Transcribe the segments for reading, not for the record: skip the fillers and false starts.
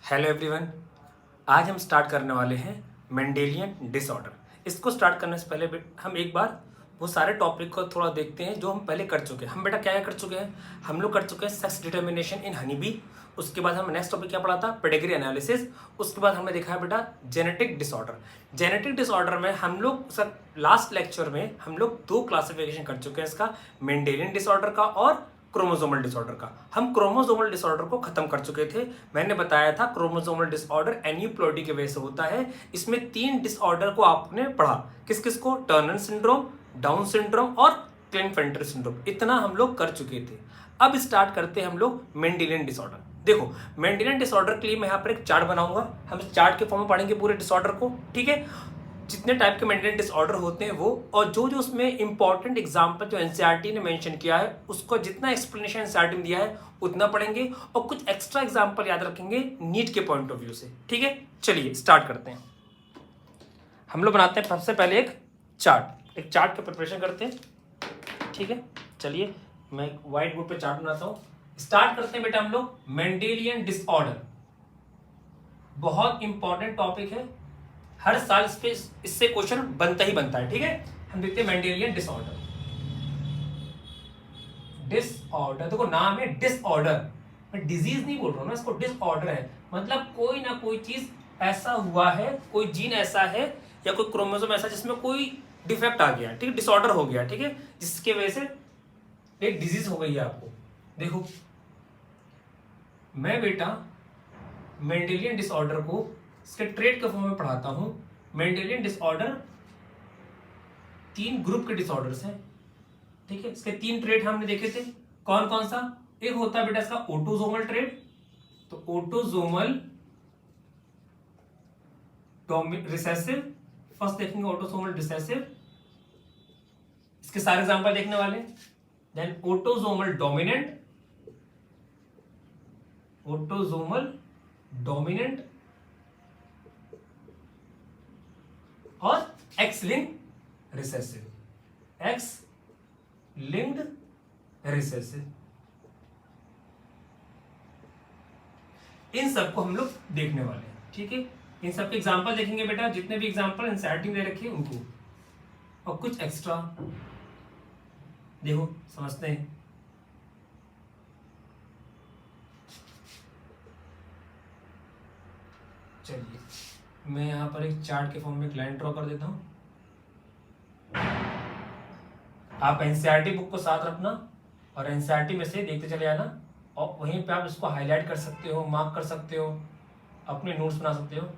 Hello everyone. आज हम start करने वाले हैं मेंडेलियन डिसऑर्डर। इसको स्टार्ट करने से पहले हम एक बार वो सारे टॉपिक को थोड़ा देखते हैं जो हम पहले कर चुके हैं। हम बेटा क्या क्या कर चुके हैं? हम लोग कर चुके हैं sex determination in honey bee. उसके बाद हम नेक्स्ट टॉपिक क्या पढ़ा था? Pedigree analysis. उसके बाद हमने देखा है बेटा जेनेटिक डिसऑर्डर। जेनेटिक डिसऑर्डर में हम लोग सर लास्ट लेक्चर में हम लोग दो क्लासिफिकेशन कर चुके हैं इसका, मेंडेलियन डिसऑर्डर का और क्रोमोसोमल डिसऑर्डर का। हम क्रोमोसोमल डिसऑर्डर को खत्म कर चुके थे। मैंने बताया था क्रोमोसोमल डिसऑर्डर एन्यूप्लॉइडी की वजह से होता है। इसमें 3 डिसऑर्डर को आपने पढ़ा, किस किस को? टर्नर सिंड्रोम, डाउन सिंड्रोम और क्लिनफेल्टर सिंड्रोम। इतना हम लोग कर चुके थे। अब स्टार्ट करते हैं हम लोग मेंडेलियन डिसऑर्डर। देखो, मेंडेलियन डिसऑर्डर के लिए मैं यहाँ पर एक चार्ट बनाऊंगा। हम इस चार्ट के फॉर्म में पढ़ेंगे पूरे डिसऑर्डर को, ठीक है? जितने टाइप के मेंडेलियन डिसऑर्डर होते हैं वो, और जो जो उसमें इंपॉर्टेंट एग्जांपल जो एनसीईआरटी ने मेंशन किया है उसको जितना एक्सप्लेनेशन एनसीईआरटी में दिया है उतना पढ़ेंगे और कुछ एक्स्ट्रा एग्जांपल याद रखेंगे नीट के पॉइंट ऑफ व्यू से, ठीक है? चलिए स्टार्ट करते हैं। हम लोग बनाते हैं सबसे पहले एक चार्ट का प्रिपरेशन करते हैं, ठीक है? चलिए मैं व्हाइट बोर्ड पे चार्ट बनाता हूँ। स्टार्ट करते हैं बेटा हम लोग मेंडेलियन डिसऑर्डर। बहुत इंपॉर्टेंट टॉपिक है, हर साल इससे क्वेश्चन बनता ही बनता है, ठीक है? हम देखते हैं मेंडेलियन डिसऑर्डर। डिसऑर्डर, देखो नाम है डिसऑर्डर, मैं डिजीज नहीं बोल रहा हूं ना, इसको डिसऑर्डर है। मतलब कोई ना कोई चीज ऐसा हुआ है, कोई जीन ऐसा है या कोई क्रोमोसोम ऐसा जिसमें कोई डिफेक्ट आ गया, ठीक है? डिसऑर्डर हो गया, ठीक है? जिसके वजह से एक डिजीज हो गई है आपको। देखो मैं बेटा मेंडेलियन डिसऑर्डर को इसके ट्रेट के फॉर्म में पढ़ाता हूं। मेंडेलियन डिसऑर्डर 3 ग्रुप के डिसऑर्डर्स हैं, ठीक है? इसके 3 ट्रेट हमने देखे थे। कौन कौन सा? एक होता है बेटा इसका ऑटोसोमल ट्रेट, तो ऑटोसोमल रिसेसिव, फर्स्ट देखेंगे ऑटोसोमल रिसेसिव, इसके सारे एग्जांपल देखने वाले। Then autosomal dominant, autosomal dominant और X linked recessive, X linked recessive. इन सबको हम लोग देखने वाले हैं, ठीक है? इन सबके एग्जांपल देखेंगे बेटा, जितने भी एग्जांपल एनसीईआरटी में दे रखे हैं उनको, और कुछ एक्स्ट्रा देखो समझते हैं। चलिए मैं यहां पर एक चार्ट के फॉर्म में एक लाइन ड्रॉ कर देता हूं। आप एनसीईआरटी बुक को साथ रखना और एनसीईआरटी में से देखते चले जाना, और वहीं पे आप इसको हाईलाइट कर सकते हो, मार्क कर सकते हो, अपने नोट्स बना सकते हो,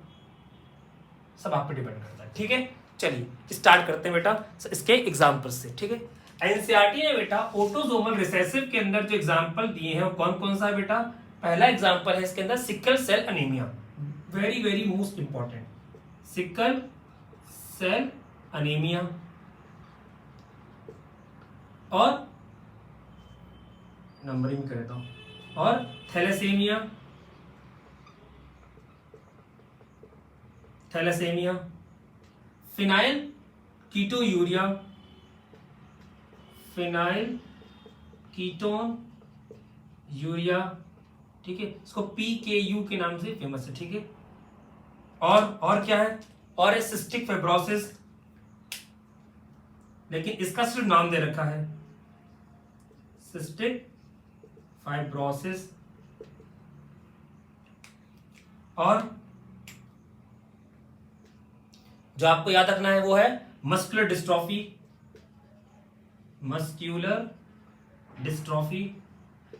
सब आप पे डिपेंड करता है, ठीक है? चलिए स्टार्ट करते हैं बेटा इसके एग्जांपल से, ठीक है? एनसीईआरटी ने बेटा ऑटोसोमल रिसेसिव के अंदर जो एग्जांपल दिए हैं वो कौन कौन सा है बेटा? पहला एग्जांपल है इसके अंदर sickle cell anaemia, very very most important, sickle cell anaemia. और नंबरिंग कर देता हूं, और thalassaemia, thalassaemia, phenylketonuria, phenylketonuria, ठीक है? इसको PKU के नाम से फेमस है, ठीक है? और क्या है? और है सिस्टिक फाइब्रोसिस, लेकिन इसका सिर्फ नाम दे रखा है सिस्टिक फाइब्रोसिस। और जो आपको याद रखना है वो है मस्कुलर डिस्ट्रॉफी, मस्क्यूलर डिस्ट्रॉफी।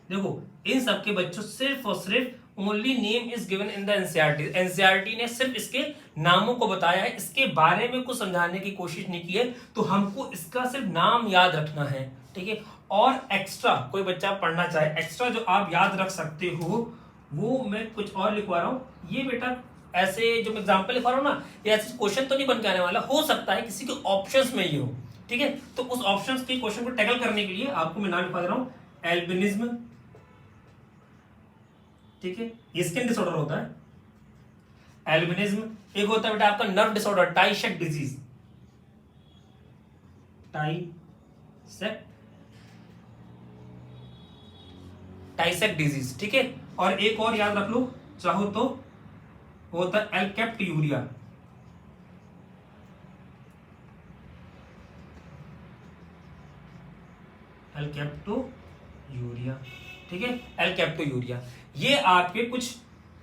देखो इन सबके बच्चों सिर्फ और सिर्फ only name is given in the NCERT. NCERT ने सिर्फ इसके नामों को बताया है, इसके बारे में कुछ समझाने की कोशिश नहीं की है, तो हमको इसका सिर्फ नाम याद रखना है, ठीक है? और एक्स्ट्रा कोई बच्चा पढ़ना चाहे, एक्स्ट्रा जो आप याद रख सकते हो वो मैं कुछ और लिखवा रहा हूं। ये बेटा ऐसे जो मैं एग्जाम्पल लिखवा रहा हूं ना, ये ऐसे क्वेश्चन तो नहीं बन के आने वाला, हो सकता है किसी के ऑप्शंस में ये हो, ठीक है? तो उस ऑप्शंस के क्वेश्चन को टैकल करने के लिए आपको मैं नाम लिखवा दे रहा हूं एल्बिनिज्म, ठीक है? ये स्किन डिसऑर्डर होता है एल्बिनिज्म। एक होता है बेटा आपका नर्व डिसऑर्डर, टाइशेक डिजीज, टाइसेक डिजीज, ठीक है? और एक और याद रख लो चाहो तो वो होता है एल्केप्टयूरिया। एल्केप्टोयूरिया, ठीक है, एल्केप्टोयूरिया। ये आपके कुछ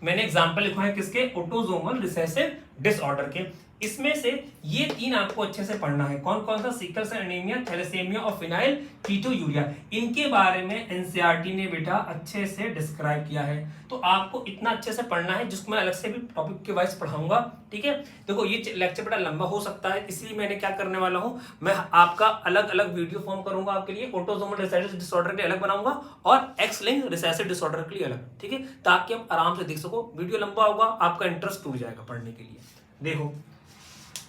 मैंने एग्जांपल लिखा है किसके, ऑटोसोमल रिसेसिव डिसऑर्डर के। इसमें से ये 3 आपको अच्छे से पढ़ना है। कौन कौन सा, सिकल सेल एनीमिया, थैलेसेमिया और फिनाइल कीटोयूरिया। इनके बारे में एनसीईआरटी ने बेटा अच्छे से डिस्क्राइब किया है, तो आपको इतना अच्छे से पढ़ना है, जिसको मैं अलग से भी टॉपिक के वाइज पढ़ाऊंगा, ठीक है। देखो ये लेक्चर बड़ा लंबा हो सकता है, इसलिए मैंने क्या करने वाला हूं, मैं आपका अलग अलग वीडियो फॉर्म करूंगा आपके लिए, ऑटोसोमल रिसेसिव डिसऑर्डर के लिए अलग बनाऊंगा और एक्स लिंक्ड रिसेसिव डिसऑर्डर के लिए अलग, ठीक है, ताकि हम आराम से देख सको। वीडियो लंबा होगा, आपका इंटरेस्ट टूट जाएगा पढ़ने के लिए। देखो,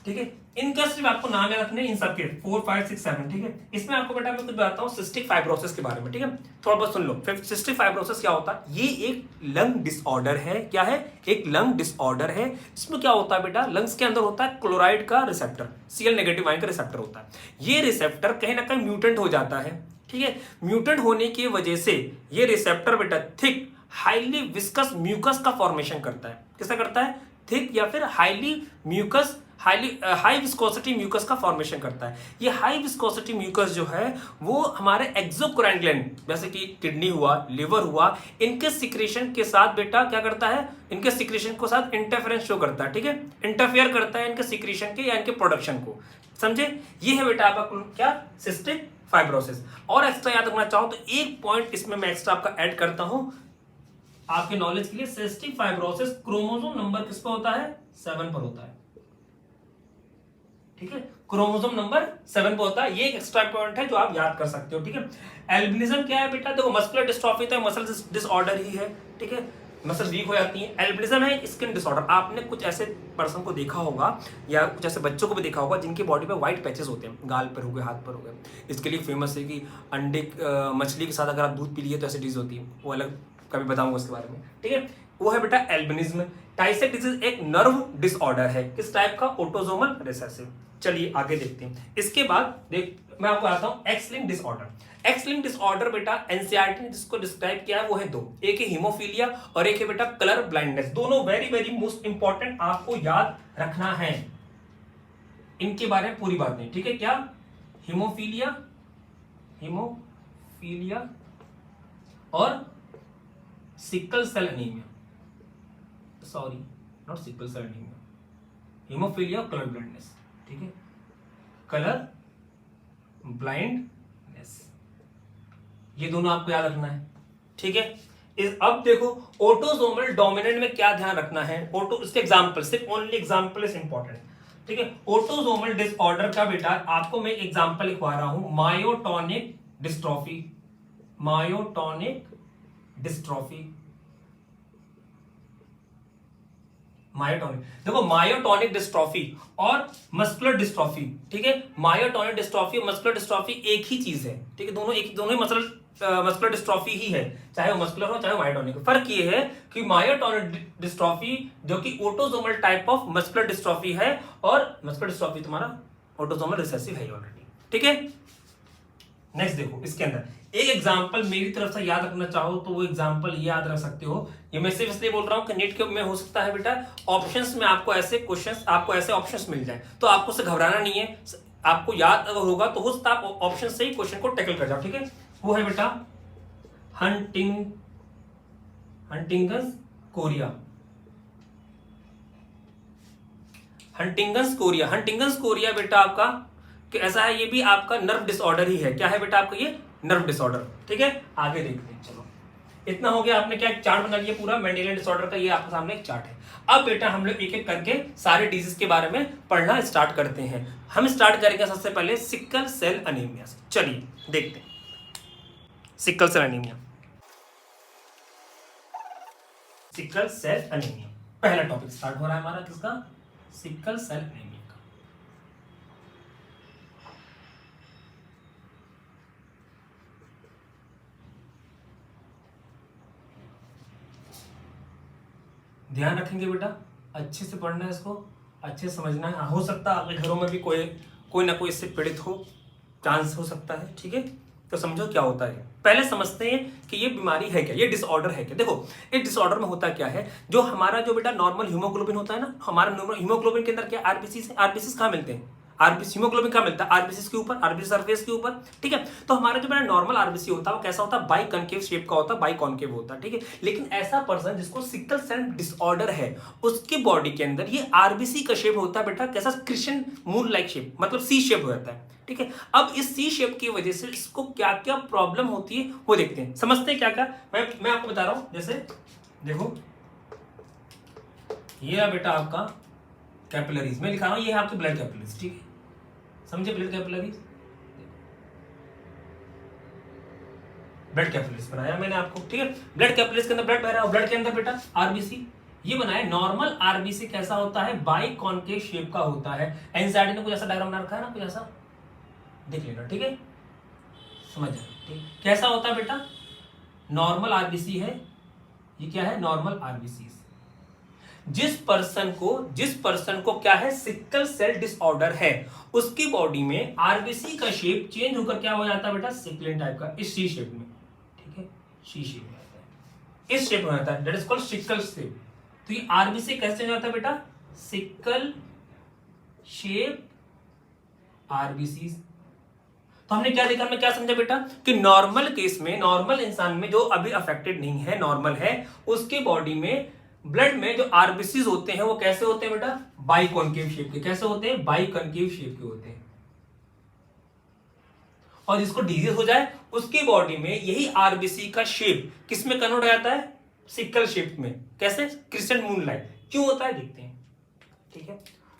ठीक है, इनका सिर्फ आपको नाम याद रखने इन सबके 4, 5, 6, 7, ठीक है। इसमें आपको बेटा मैं कुछ बताता हूँ सिस्टिक फाइब्रोसिस के बारे में, ठीक है, थोड़ा बहुत सुन लो। सिस्टिक फाइब्रोसिस क्या होता है, ये एक लंग डिसऑर्डर है। क्या है, एक लंग डिसऑर्डर है। इसमें क्या होता है बेटा, लंग्स के अंदर होता है क्लोराइड का रिसेप्टर, Cl नेगेटिव आयन का रिसेप्टर होता है। ये रिसेप्टर कहीं ना कहीं म्यूटेंट हो जाता है, ठीक है। म्यूटेंट होने की वजह से ये रिसेप्टर बेटा थिक हाईली विस्कस म्यूकस का फॉर्मेशन करता है। किसका करता है, थिक या फिर highly mucus, high viscosity mucus का फॉर्मेशन करता है। ये हाई विस्कोसिटी म्यूकस जो है वो हमारे एक्सोक्राइन ग्लैंड जैसे कि किडनी हुआ, लिवर हुआ, इनके सिक्रेशन के साथ बेटा क्या करता है, इनके सिक्रेशन के साथ इंटरफेरेंस शो करता है, ठीक है, इंटरफेयर करता है इनके सिक्रेशन के या इनके प्रोडक्शन को। समझे, ये है बेटा आपका क्या, सिस्टिक फाइब्रोसिस। और एक्स्ट्रा याद रखना चाहो तो एक पॉइंट इसमें मैं एक्स्ट्रा आपका ऐड करता हूं आपके नॉलेज के लिए। सिस्टिक फाइब्रोसिस क्रोमोसोम नंबर किस पर होता है, 7 पर होता है, ठीक है, क्रोमोसोम नंबर 7 पे होता है। ये एक एक्स्ट्रा पॉइंट है जो आप याद कर सकते हो, ठीक है। एल्बिनिज्म क्या है बेटा, देखो मस्कुलर डिस्ट्रॉफी तो मसल डिसऑर्डर ही है, ठीक है, मसल वीक हो जाती है। एल्बिनिज्म है स्किन डिसऑर्डर। आपने कुछ ऐसे पर्सन को देखा होगा या कुछ ऐसे बच्चों को भी देखा होगा जिनकी बॉडी पे व्हाइट पैचेस होते हैं, गाल पर हो गए, हाथ पर हो गए। इसके लिए फेमस है कि अंडे मछली के साथ अगर आप दूध पी लिए तो ऐसी चीज होती है, वो अलग कभी बताऊंगा उसके बारे में, ठीक है। वो है बेटा एल्बिनिज्म। टाइसेक डिजीज एक नर्व डिसऑर्डर है, किस टाइप का, ऑटोसोमल रिसेसिव। चलिए आगे देखते हैं। इसके बाद देख मैं आपको आता हूं x linked disorder. X linked disorder बेटा एनसीईआरटी ने जिसको डिस्क्राइब किया है वो है 2, एक है हीमोफीलिया और एक है बेटा कलर ब्लाइंडनेस। दोनों वेरी वेरी मोस्ट इंपॉर्टेंट, आपको याद रखना है इनके बारे में पूरी बात नहीं, ठीक है। क्या, हीमोफीलिया, हीमोफीलिया और sickle cell anaemia, sorry not sickle cell anaemia, haemophilia और कलर ब्लाइंडनेस, ठीक है, कलर ब्लाइंडनेस, ये दोनों आपको याद रखना है, ठीक है। अब देखो ऑटोसोमल डोमिनेंट में क्या ध्यान रखना है, ऑटो इसके एग्जांपल, सिर्फ ओनली एग्जांपल इज इंपॉर्टेंट, ठीक है। ऑटोसोमल डिसऑर्डर का बेटा आपको मैं एग्जांपल लिखवा रहा हूं, myotonic dystrophy, myotonic dystrophy, myotonic. देखो मायोटोनिक डिस्ट्रॉफी और मस्कुलर डिस्ट्रॉफी, ठीक है, मायोटोनिक डिस्ट्रॉफी और मस्कुलर डिस्ट्रॉफी एक ही चीज है, ठीक है, दोनों ही मस्कुलर डिस्ट्रॉफी ही है, चाहे वो मस्कुलर हो चाहे मायोटोनिक। फर्क ये है कि मायोटोनिक डिस्ट्रॉफी जो कि autosomal type of muscular dystrophy है और मस्कुलर डिस्ट्रॉफी तुम्हारा ऑटोसोमल रिसेसिव है ऑलरेडी, ठीक है। नेक्स्ट देखो इसके अंदर एक एग्जांपल मेरी तरफ से याद रखना चाहो तो वो एग्जांपल ये याद रख सकते हो। ये मैं सिर्फ इसलिए बोल रहा हूं कि नेट के में हो सकता है बेटा ऑप्शंस में आपको ऐसे क्वेश्चंस, आपको ऐसे ऑप्शंस मिल जाए, तो आपको उससे घबराना नहीं है, आपको याद अगर होगा तो हो सकता है आप ऑप्शन से ही क्वेश्चन को टैकल कर जाओ, ठीक है। वो है बेटा हंटिंगन्स कोरिया, हंटिंगन्स कोरिया। हंटिंगन्स कोरिया बेटा आपका ऐसा है, ये भी आपका नर्व डिसऑर्डर ही है। क्या है बेटा आपका, ये नर्व डिसऑर्डर, ठीक है। आगे देखते हैं, चलो इतना हो गया, आपने क्या चार्ट बना लिया पूरा मेंडेलियन डिसऑर्डर का, ये आपके सामने एक चार्ट है। अब बेटा हम लोग एक एक करके सारे डिजीज के बारे में पढ़ना स्टार्ट करते हैं। हम स्टार्ट करेंगे सबसे पहले सिकल सेल एनीमिया से। चलिए देखते हैं sickle cell anaemia. Sickle cell anaemia पहला टॉपिक स्टार्ट हो रहा है हमारा, किसका, सिकल सेल एनीमिया। ध्यान रखेंगे बेटा, अच्छे से पढ़ना है इसको, अच्छे से समझना है। हो सकता है आपके घरों में भी कोई ना कोई इससे पीड़ित हो, चांस हो सकता है, ठीक है। तो समझो क्या होता है। पहले समझते हैं कि ये बीमारी है क्या, ये डिसऑर्डर है क्या। देखो इस डिसऑर्डर में होता क्या है, जो हमारा जो बेटा नॉर्मल हीमोग्लोबिन होता है ना, हमारा हीमोग्लोबिन के अंदर क्या आरबीसी है, आरबीसी कहाँ मिलते हैं, आरबीसी हीमोग्लोबिन कहाँ मिलता है, आरबीसी के ऊपर, आरबीसी सरफेस के ऊपर, ठीक है। तो हमारा जो बेटा नॉर्मल आरबीसी होता है वो कैसा होता है, बाई कनकेव शेप का होता है, बाई कॉनकेव होता है, ठीक है। लेकिन ऐसा पर्सन जिसको सिकल सेल डिसऑर्डर है, उसकी बॉडी के अंदर ये आरबीसी का शेप होता है बेटा कैसा, क्रिश्चियन मून लाइक शेप, मतलब सी शेप रहता है, ठीक है। अब इस सी शेप की वजह से इसको क्या क्या प्रॉब्लम होती है वो देखते हैं, समझते हैं क्या क्या। मैं आपको बता रहा हूं, जैसे देखो ये है बेटा आपका कैपिलरीज, मैं लिखा रहा हूं ये है आपके ब्लड कैपिलरीज, ठीक है, समझे, ब्लड कैपिलरीज, ब्लड कैपिलरीज बनाया मैंने आपको, ठीक है। ब्लड कैपिलरीज के अंदर ब्लड बह रहा है, ब्लड के अंदर बेटा आरबीसी ये बनाया। नॉर्मल आरबीसी कैसा होता है, बाई कॉनकेव शेप का होता है। एनसीईआरटी ने कुछ ऐसा डायग्राम बना रखा है ना, कुछ ऐसा देख लेना, ठीक है, समझ जाए, ठीक। कैसा होता है बेटा, नॉर्मल आरबीसी है, ये क्या है, नॉर्मल आरबीसी। जिस पर्सन को क्या है, सिकल सेल डिसऑर्डर है, उसकी बॉडी में आरबीसी का शेप चेंज होकर क्या हो जाता है बेटा, सिकलिन टाइप का, इस सी शेप में, ठीक है, सी शेप में आता है, इस शेप में आता है, that is called sickle shape. तो ये आरबीसी कैसे चेंज होता है बेटा, सिकल शेप आरबीसी। तो हमने क्या देखा, मैं क्या समझा बेटा, कि नॉर्मल केस में, नॉर्मल इंसान में जो अभी अफेक्टेड नहीं है, नॉर्मल है, उसकी बॉडी में ब्लड में जो आरबीसीज होते हैं वो कैसे होते हैं बेटा, बाई कॉनकेव शेप के, कैसे होते हैं, बाई कॉनकेव शेप के होते हैं। और जिसको डिजीज हो जाए उसकी बॉडी में यही आरबीसी का शेप किस में कन्वर्ट हो जाता है, सिकल शेप में, कैसे, क्रिस्टल मून लाइट। क्यों होता है देखते हैं, ठीक है,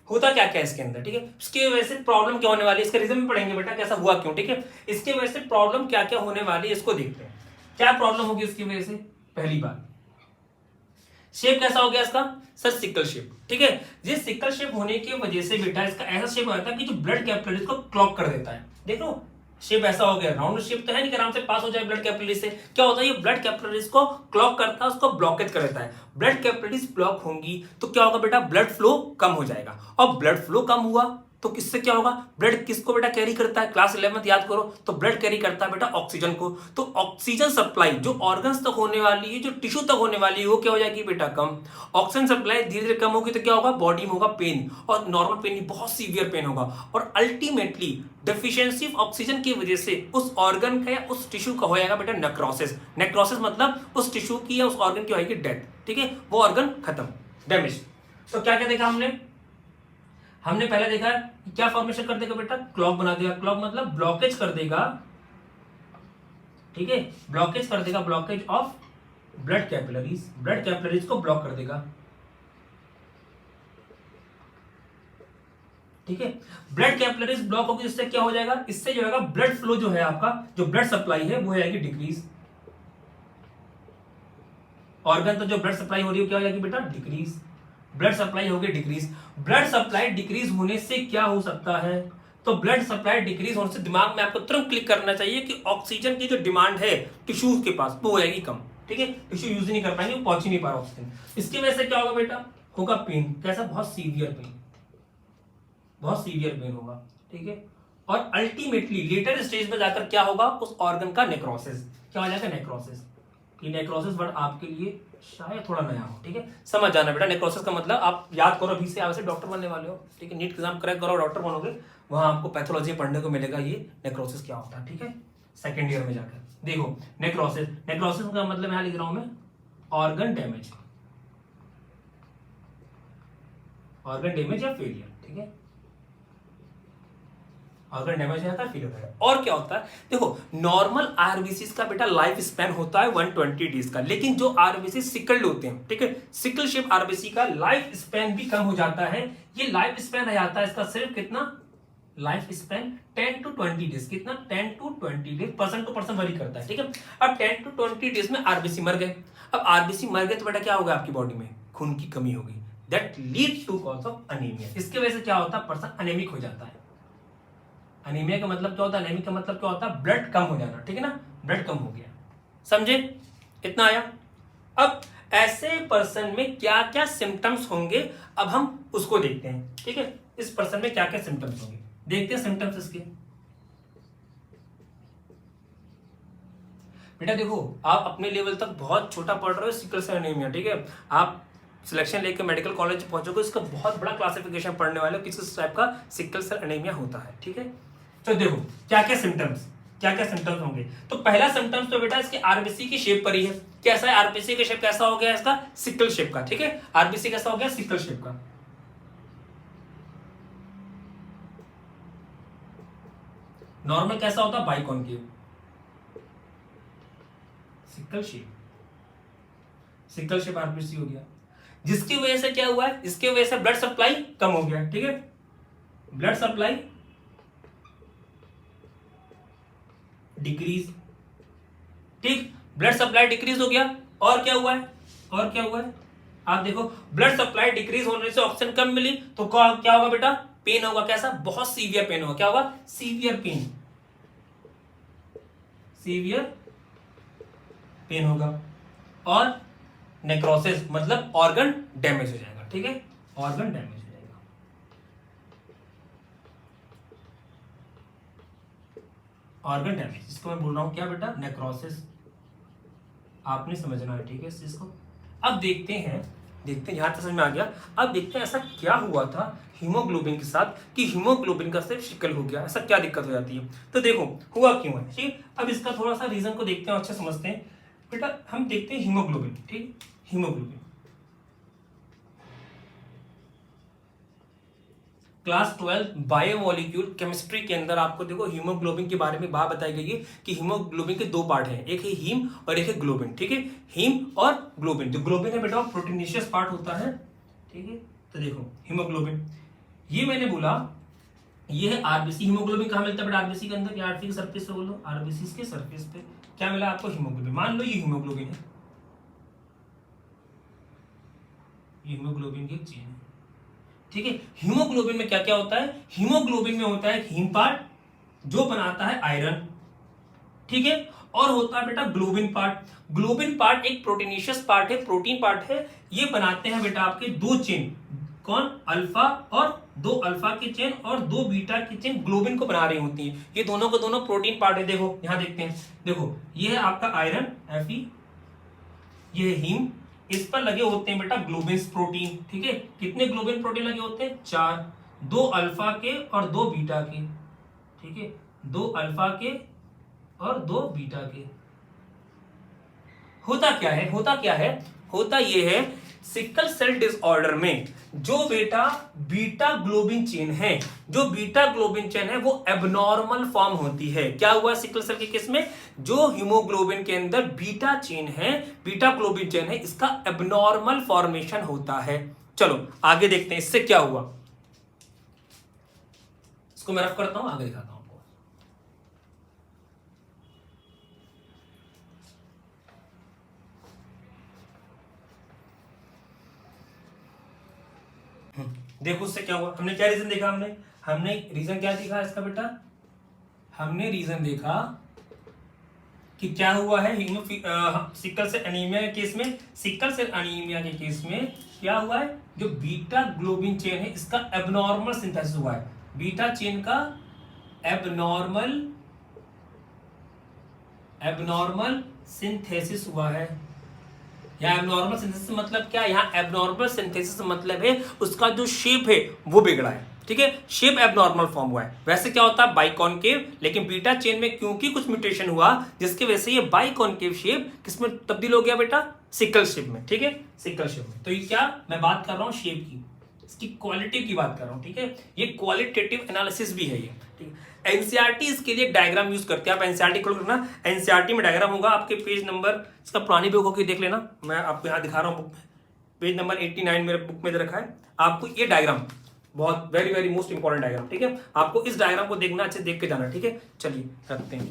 होता क्या क्या इसके अंदर, ठीक है, इसके वजह से प्रॉब्लम क्या होने वाली है, इसका रीजन भी पढ़ेंगे बेटा कैसा हुआ क्यों, ठीक है। इसके वजह से प्रॉब्लम क्या क्या होने वाली है इसको देखते हैं। क्या प्रॉब्लम होगी इसकी वजह से, पहली बात शेप कैसा हो गया इसका, सर सिकल शेप, ठीक है। ये सिकल शेप होने की वजह से बेटा इसका ऐसा शेप होता है कि जो ब्लड कैपिलरीज को क्लॉग कर देता है। देखो शेप ऐसा हो गया, राउंड शेप तो है नहीं कि आराम से पास हो जाए ब्लड कैपिलरीज से, क्या होता है ये ब्लड कैपिलरीज को क्लॉग करता है, उसको ब्लॉकेज कर देता है। ब्लड कैपिलरीज ब्लॉक होंगी तो क्या होगा बेटा, ब्लड फ्लो कम हो जाएगा, और ब्लड फ्लो कम हुआ तो किससे क्या होगा, ब्लड किसको बेटा कैरी करता है, क्लास 11th याद करो, तो ब्लड कैरी करता है बेटा ऑक्सीजन को। तो ऑक्सीजन सप्लाई जो ऑर्गन्स तक होने वाली है, जो टिश्यू तक होने वाली है, वो क्या हो जाएगी बेटा, कम। ऑक्सीजन सप्लाई धीरे धीरे कम होगी तो क्या होगा, बॉडी में होगा पेन, और नॉर्मल पेन नहीं, बहुत सीवियर पेन होगा, और अल्टीमेटली डेफिशिएंसी ऑफ ऑक्सीजन की वजह से उस ऑर्गन का या उस टिश्यू का हो जाएगा बेटा नेक्रोसिस। नेक्रोसिस मतलब उस टिश्यू की या उस ऑर्गन की होगी डेथ, ठीक है, वो ऑर्गन खत्म, डैमेज। तो क्या क्या देखा हमने पहले देखा क्या फॉर्मेशन कर देगा बेटा, क्लॉग बना देगा, क्लॉग मतलब ब्लॉकेज कर देगा, ठीक है, ब्लॉकेज कर देगा, blockage of blood capillaries, blood capillaries को ब्लॉक कर देगा, ठीक है। ब्लड कैपिलरीज ब्लॉक होगी, इससे क्या हो जाएगा, इससे जो है ब्लड फ्लो जो है आपका, जो ब्लड सप्लाई है वो हो जाएगी डिक्रीज। ऑर्गन तो जो ब्लड सप्लाई हो रही है क्या हो जाएगी बेटा, डिक्रीज, ब्लड सप्लाई होगी डिक्रीज। ब्लड सप्लाई डिक्रीज होने से क्या हो सकता है, तो ब्लड सप्लाई डिक्रीज होने से दिमाग में आपको तुरंत क्लिक करना चाहिए कि ऑक्सीजन की जो डिमांड है टिश्यू के पास वो हो जाएगी कम, ठीक है, टिश्यू यूज नहीं कर पाएंगे, पहुंच ही नहीं पा रहा ऑक्सीजन। इसकी वजह से क्या होगा बेटा, होगा पेन, कैसा, बहुत सीवियर पेन, बहुत सीवियर पेन होगा, ठीक है। और अल्टीमेटली लेटर स्टेज में जाकर क्या होगा, उस ऑर्गन का नेक्रोसिस, क्या हो जाएगा, नेक्रोसिस। कि नेक्रोसिस वर्ड आपके लिए शायद थोड़ा नया हो, ठीक है, समझ जाना बेटा। नेक्रोसिस का मतलब आप याद करो, अभी से आप डॉक्टर बनने वाले हो, ठीक है, नीट एग्जाम क्रैक करो, डॉक्टर बनोगे, वहां आपको पैथोलॉजी पढ़ने को मिलेगा ये नेक्रोसिस क्या होता है, ठीक है, सेकेंड ईयर में जाकर देखो। नेक्रोसिस, नेक्रोसिस का मतलब यहां लिख रहा हूं मैं, ऑर्गन डैमेज, ऑर्गन डैमेज या फेलियर, ठीक है, ऑर्गन डैमेज हो जाता है, फेलियर होता है। और क्या होता है, देखो नॉर्मल आरबीसी का बेटा लाइफ स्पैन होता है 120 डेज का, लेकिन जो आरबीसी सिकल्ड होते हैं, ठीक है, सिकल शेप आरबीसी का लाइफ स्पैन भी कम हो जाता है। ये लाइफ स्पैन आ जाता है इसका सिर्फ कितना, लाइफ स्पैन 10 to 20 डेज, कितना, 10 to 20 days, person to person vary करता है, ठीक है। अब 10 to 20 डेज में आरबीसी मर गए। अब आरबीसी मर गए तो बेटा क्या होगा, आपकी बॉडी में खून की कमी होगी, that lead to cause of anaemia. इसकी वजह से क्या होता है, पर्सन अनेमिक हो जाता है। अनीमिया का मतलब क्या होता है, अनेमिक का मतलब क्या होता है, ब्लड कम हो जाना, ठीक है ना, ब्लड कम हो गया, समझे, इतना आया। अब ऐसे पर्सन में क्या क्या सिम्टम्स होंगे, अब हम उसको देखते हैं, ठीक है, इस पर्सन में क्या क्या सिम्टम्स होंगे, देखते हैं सिम्टम्स इसके। बेटा देखो, आप अपने लेवल तक बहुत छोटा पढ़ रहे हो सिकल सेल एनीमिया, ठीक है। आप सिलेक्शन लेके मेडिकल कॉलेज पहुंचोगे, इसका बहुत बड़ा क्लासिफिकेशन पढ़ने वाले हो किस टाइप का सिकल सेल एनीमिया होता है, ठीक है। तो देखो क्या क्या सिम्टम्स होंगे। तो पहला सिम्टम्स तो बेटा इसके आरबीसी की शेप पर ही है। कैसा है आरबीसी की शेप, कैसा हो गया इसका, सिकल शेप का, ठीक है। आरबीसी कैसा हो गया, सिकल शेप का। नॉर्मल कैसा होता है, बाइकॉन्केव। सिकल शेप आरबीसी हो गया, जिसकी वजह से क्या हुआ है, इसकी वजह से ब्लड सप्लाई कम हो गया, ठीक है। ब्लड सप्लाई डिक्रीज, ठीक, ब्लड सप्लाई डिक्रीज हो गया। और क्या हुआ है, आप देखो ब्लड सप्लाई डिक्रीज होने से ऑक्सीजन कम मिली तो क्या होगा बेटा, पेन होगा। कैसा, बहुत सीवियर पेन होगा। क्या होगा, सीवियर पेन होगा। और नेक्रोसिस मतलब ऑर्गन डैमेज हो जाएगा, ठीक है, ऑर्गन डैमेज हो जाएगा। ऑर्गन डैमेज, इसको मैं बोल रहा हूं क्या बेटा, नेक्रोसिस। आपने समझना है, ठीक है इस चीज को। अब देखते हैं यहां तक समझ में आ गया। अब देखते हैं ऐसा क्या हुआ था हीमोग्लोबिन के साथ कि हीमोग्लोबिन का सिर्फ शिकल हो गया, ऐसा क्या दिक्कत हो जाती है। तो देखो हुआ क्यों है, ठीक। अब इसका थोड़ा सा रीजन को देखते हैं, अच्छे समझते हैं बेटा। हम देखते हैं हीमोग्लोबिन, ठीक, हीमोग्लोबिन क्लास 12 बायोमोलिक्यूल केमिस्ट्री के अंदर आपको देखो हीमोग्लोबिन के बारे में बात बताई गई है कि हीमोग्लोबिन के दो पार्ट हैं, एक है हीम और एक है ग्लोबिन, ठीक है। हीम और ग्लोबिन, जो ग्लोबिन है बेटा प्रोटीनिशियस पार्ट होता है, ठीक है। तो देखो हीमोग्लोबिन, ये मैंने बोला ये है आरबीसी। हीमोग्लोबिन कहां मिलता है बेटा, आरबीसी के अंदर, या आरबीसी के सरफेस पे बोलो, आरबीसी के सरफेस पे क्या मिला आपको, हीमोग्लोबिन। मान लो ये हीमोग्लोबिन है, हीमोग्लोबिन की एक चेन है, ठीक है। हीमोग्लोबिन में क्या क्या होता है, हीमोग्लोबिन में होता है हीम पार्ट जो बनाता है आयरन, ठीक है। और होता है बेटा ग्लोबिन पार्ट। ग्लोबिन पार्ट एक प्रोटीनिशियस पार्ट है, प्रोटीन पार्ट है। ये बनाते हैं बेटा आपके दो चेन, कौन, अल्फा, और दो अल्फा की चेन और दो बीटा की चेन ग्लोबिन को बना रही होती है। ये दोनों को दोनों प्रोटीन पार्ट है। देखो यहां देखते हैं, देखो ये है आपका आयरन Fe, ये है हीम, इस पर लगे होते हैं बेटा ग्लोबिन प्रोटीन, ठीक है। कितने ग्लोबिन प्रोटीन लगे होते हैं, 4, दो अल्फा के और दो बीटा के, ठीक है, दो अल्फा के और दो बीटा के। होता यह है सिकल सेल डिसऑर्डर में जो बेटा बीटा ग्लोबिन चेन है, वो एबनॉर्मल फॉर्म होती है। क्या हुआ सिकल सेल के केस में, जो हीमोग्लोबिन के अंदर बीटा ग्लोबिन चेन है, इसका एबनॉर्मल फॉर्मेशन होता है। चलो आगे देखते हैं इससे क्या हुआ, इसको मैं रफ करता हूं, आगे दिखाता हूं। देखो उससे क्या हुआ, हमने क्या रीजन देखा, हमने रीजन क्या देखा इसका बेटा, हमने रीजन देखा कि क्या हुआ है सिकल सेल एनीमिया के केस में। सिकल सेल एनीमिया के केस में क्या हुआ है, जो बीटा ग्लोबिन चेन है इसका एबनॉर्मल सिंथेसिस हुआ है। बीटा चेन का एबनॉर्मल सिंथेसिस हुआ है। यहाँ एबनॉर्मल सिंथेसिस मतलब क्या, यहाँ एबनॉर्मल सिंथेसिस मतलब है उसका जो शेप है वो बिगड़ा है, ठीक है, शेप एबनॉर्मल फॉर्म हुआ है। वैसे क्या होता है बाइकॉन्केव, लेकिन बीटा चेन में क्योंकि कुछ म्यूटेशन हुआ जिसकी वजह से ये बाइकॉन्केव शेप किसमें तब्दील हो गया बेटा, सिकल शेप में, ठीक है, सिकल शेप में। तो ये क्या मैं बात कर रहा हूँ शेप की, इसकी क्वालिटी की बात कर रहा हूँ, ठीक है। ये क्वालिटेटिव एनालिसिस भी है ये, ठीक है। एनसीईआरटी इसके लिए डायग्राम यूज करते हैं, आप एनसीईआरटी खोल करना, एनसीईआरटी में डायग्राम होगा आपके पेज नंबर, इसका पुरानी बुक होगी देख लेना, मैं आपको यहाँ दिखा रहा हूँ बुक में, पेज नंबर 89 मेरे बुक में दे रखा है। आपको ये डायग्राम बहुत very very most important diagram, ठीक है, आपको इस डायग्राम को देखना, अच्छे देख के जाना, ठीक है। चलिए रखते हैं।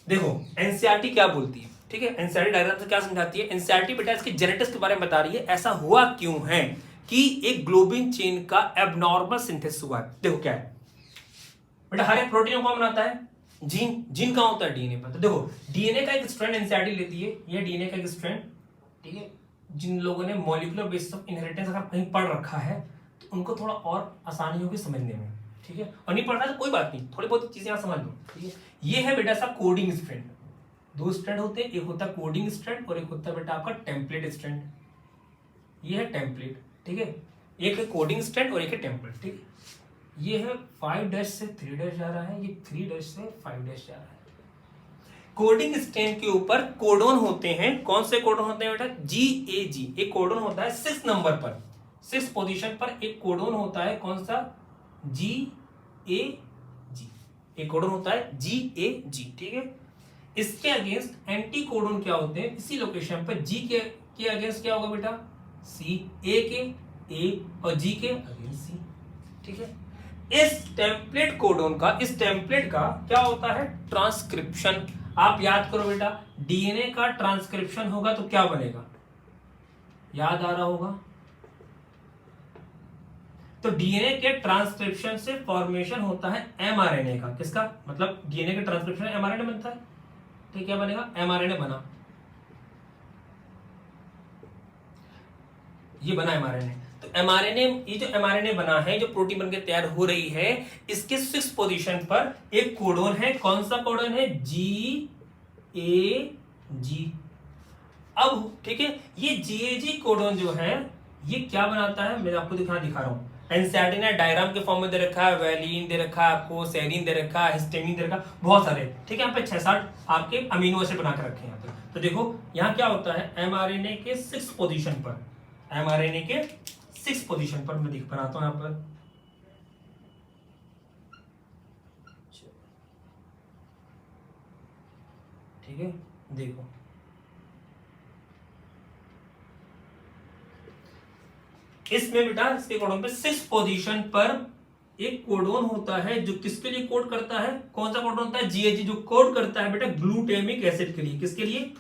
देखो एनसीईआरटी क्या बोलती है, ठीक है, एनसीईआरटी डायग्राम से क्या समझाती है। एनसीईआरटी बेटा इसकी जेनेटिक्स के बारे में बता रही है, ऐसा हुआ क्यों है कि एक ग्लोबिन चेन का एबनॉर्मल सिंथेसिस हुआ है। देखो क्या है बेटा, हर एक प्रोटीन कौन बनाता है, जीन कहां होता है, डीएनए पर। तो देखो डीएनए का एक स्ट्रैंड एनसीईआरटी लेती है, ये डीएनए का एक स्ट्रैंड, ठीक है। जिन लोगों ने मॉलिक्यूलर बेसिस ऑफ इनहेरिटेंस अगर कहीं पढ़ रखा है तो उनको थोड़ा और आसानी होगी समझने में, ठीक है। और नहीं पढ़ रहा तो कोई बात नहीं, थोड़ी बहुत चीजें आप समझ लो, ठीक है। ये है बेटा सब कोडिंग स्ट्रैंड, दो स्ट्रैंड होते हैं, एक होता है कोडिंग स्ट्रैंड और एक होता है बेटा आपका टेम्पलेट स्ट्रैंड। ये है टेम्पलेट, ठीक है, एक है कोडिंग स्ट्रैंड और एक है टेम्पलेट, ठीक है। ये है 5 से 3 जा रहा है, ये 3 से 5 जा रहा है। कोडिंग स्ट्रैंड के ऊपर कोडोन होते हैं, कौन से कोडोन होते हैं बेटा? GAG। एक कोडोन होता है 6 नंबर पर, 6 पोजीशन पर एक कोडोन होता है, कौन सा? GAG। एक कोडोन होता है GAG, ठीक है। इसके अगेंस्ट एंटी कोडोन क्या होते हैं? इसी लोकेशन पर G के अगेंस्ट क्या होगा बेटा? C। A के A और G के अगेंस्ट C, ठीक है। इस टेम्पलेट कोडोन का, इस टेम्पलेट का क्या होता है? ट्रांसक्रिप्शन। आप याद करो बेटा, डीएनए का ट्रांसक्रिप्शन होगा तो क्या बनेगा? याद आ रहा होगा? तो डीएनए के ट्रांसक्रिप्शन से फॉर्मेशन होता है एमआरएनए का। किसका? मतलब डीएनए के ट्रांसक्रिप्शन एमआरएनए बनता है, तो क्या बनेगा? एमआरएनए बना, ये बना एमआरएनए। तो एमआरएनए, ये जो एमआरएनए बना है, जो प्रोटीन बनकर तैयार हो रही है, इसके 6 पोजीशन पर एक कोडोन है। कौन सा कोडोन है? GAG। अब ठीक है, ये GAG कोडोन जो है ये क्या बनाता है? मैं आपको दिखा रहा हूं। एनसीईआरटी ने डायग्राम के फॉर्म में दे रखा है, वैलिन दे रखा है आपको, सेरीन दे रखा है, हिस्टामिन दे रखा है, बहुत सारे, ठीक है। यहाँ पे 6-7 आपके अमीनो एसिड बना के रखे हैं यहाँ पे। तो देखो यहाँ क्या होता है, एमआरएनए के 6 पोजीशन पर, एमआरएनए के 6 पोजीशन पर मैं बनाता हूं यहां पर, ठीक है। देखो इसमें बेटा, इसके कोडोन पे 6 पोजीशन पर एक कोडोन होता है जो किसके लिए कोड करता है? कौन सा कोडोन होता है? GAG, जो कोड करता है बेटा ग्लूटामिक एसिड के लिए। किसके लिए?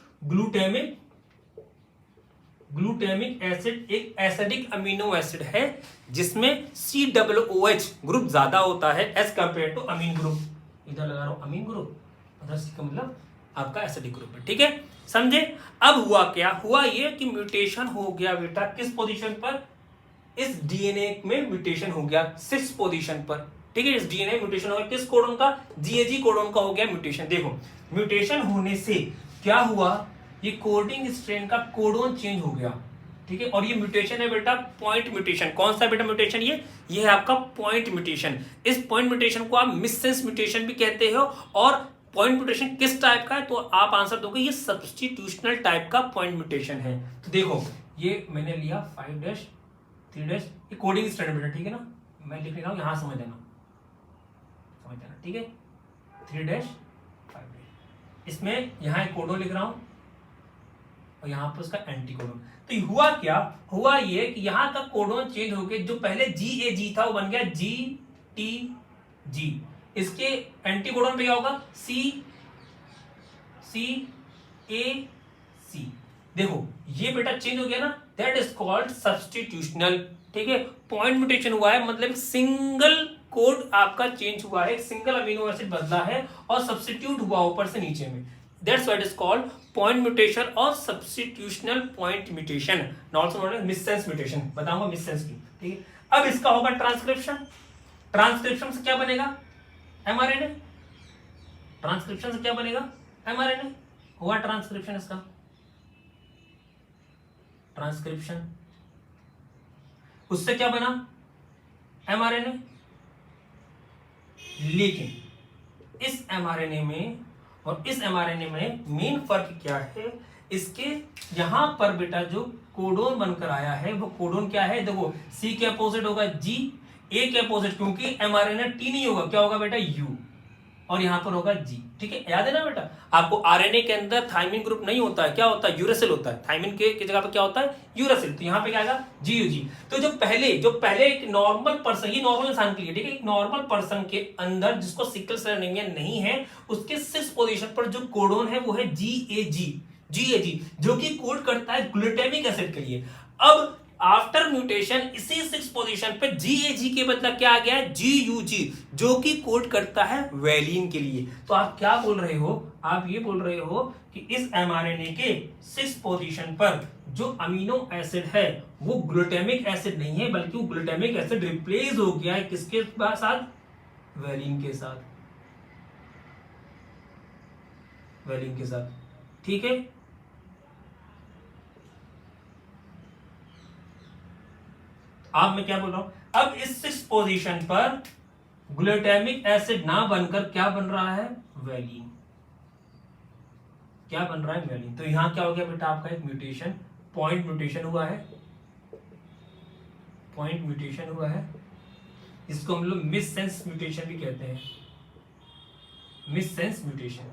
ग्लूटामिक एसिड एक एसिडिक अमीनो एसिड है जिसमें COOH ग्रुप ज्यादा होता है as compare to amine group. इधर लगा रहा हूं अमीन ग्रुप, उधर C का मतलब आपका एसिडिक ग्रुप है, ठीक है, समझे? अब हुआ क्या? हुआ ये कि म्यूटेशन हो गया बेटा किस पोजीशन पर? इस डीएनए में म्यूटेशन हो गया 6 पोजीशन पर, ठीक है। इस डीएनए म्यूटेशन हो गया किस कोडोन का? GAG कोडोन का हो गया म्यूटेशन। देखो म्यूटेशन होने से क्या हुआ, ये कोडिंग स्ट्रेन का कोडोन चेंज हो गया, ठीक है। और ये म्यूटेशन है बेटा पॉइंट म्यूटेशन। कौन सा बेटा म्यूटेशन? ये है आपका पॉइंट म्यूटेशन। इस पॉइंट म्यूटेशन को आप मिससेंस म्यूटेशन भी कहते हो। और पॉइंट म्यूटेशन किस टाइप का है? तो आप आंसर दोगे ये सब्स्टिट्यूशनल टाइप का पॉइंट म्यूटेशन है। तो देखो ये मैंने लिया 5 3 ये कोडिंग स्ट्रेन बेटा, ठीक है ना, मैं लिख रहा हूं, यहां समझ लेना, ठीक है। 3 5 इसमें यहां एक कोडोन लिख रहा हूं और यहां पर उसका एंटी कोडोन। तो हुआ क्या? हुआ ये कि यहां का कोडोन चेंज होके जो पहले GAG था वो बन गया GTG। इसके एंटी कोडोन पे क्या होगा? CAC। देखो ये बेटा चेंज हो गया ना, दैट इज कॉल्ड सब्स्टिट्यूशनल, ठीक है। पॉइंट म्यूटेशन हुआ है मतलब सिंगल कोड आपका चेंज हुआ है, सिंगल अमीनो एसिड बदला है और सब्स्टिट्यूट हुआ ऊपर से नीचे में, that's what is called point mutation और substitutional point mutation, also known as missense mutation. बताऊंगा मिससेंस की, ठीक है। अब इसका होगा ट्रांसक्रिप्शन। ट्रांसक्रिप्शन से क्या बनेगा? एमआरएनए। ट्रांसक्रिप्शन से क्या बनेगा? एमआरएनए। हुआ ट्रांसक्रिप्शन, इसका ट्रांसक्रिप्शन, उससे क्या बना? एमआरएनए। लेकिन इस एमआरएनए में और इस एमआरएनए में मेन फर्क क्या है? इसके यहां पर बेटा जो कोडोन बनकर आया है वो कोडोन क्या है? देखो C के अपोजिट होगा G, A के अपोजिट, क्योंकि एमआरएनए T नहीं होगा, क्या होगा बेटा? U, और यहां पर होगा G, ठीक है। याद है ना बेटा आपको, आरएनए के अंदर थाइमिन ग्रुप नहीं होता है, क्या होता है? यूरेसिल होता है। थाइमिन के जगह पर क्या होता है? यूरेसिल। तो यहां पे क्या आएगा? GUG। तो जो पहले एक नॉर्मल पर्सन, ये नॉर्मल इंसान के लिए, ठीक है, एक नॉर्मल पर्सन के अंदर जिसको सिकल सेल एनीमिया नहीं है, उसके 6 पोजीशन पर जो कोडोन है वो है GAG, जो कि कोड करता है ग्लूटामिक एसिड के लिए। अब आफ्टर म्यूटेशन इसी 6 पोजीशन पे GAG के बदला क्या आ गया है? GUG, जो कि कोड करता है वैलिन के लिए। तो आप क्या बोल रहे हो? आप ये बोल रहे हो कि इस एमआरएनए के 6 पोजीशन पर जो अमीनो एसिड है वो ग्लूटामिक एसिड नहीं है, बल्कि वो ग्लूटामिक एसिड रिप्लेस हो गया है किसके साथ? वैलिन के साथ, वैलिन के साथ। ठीक है। अब मैं क्या बोल रहा हूं, अब इस 6 पोजीशन पर ग्लूटामिक एसिड ना बनकर क्या बन रहा है, वैलीन। क्या बन रहा है, वैलीन। तो यहां क्या हो गया बेटा, आपका एक म्यूटेशन, पॉइंट म्यूटेशन हुआ है, पॉइंट म्यूटेशन हुआ है। इसको हम लोग मिस सेंस म्यूटेशन भी कहते हैं, मिस सेंस म्यूटेशन,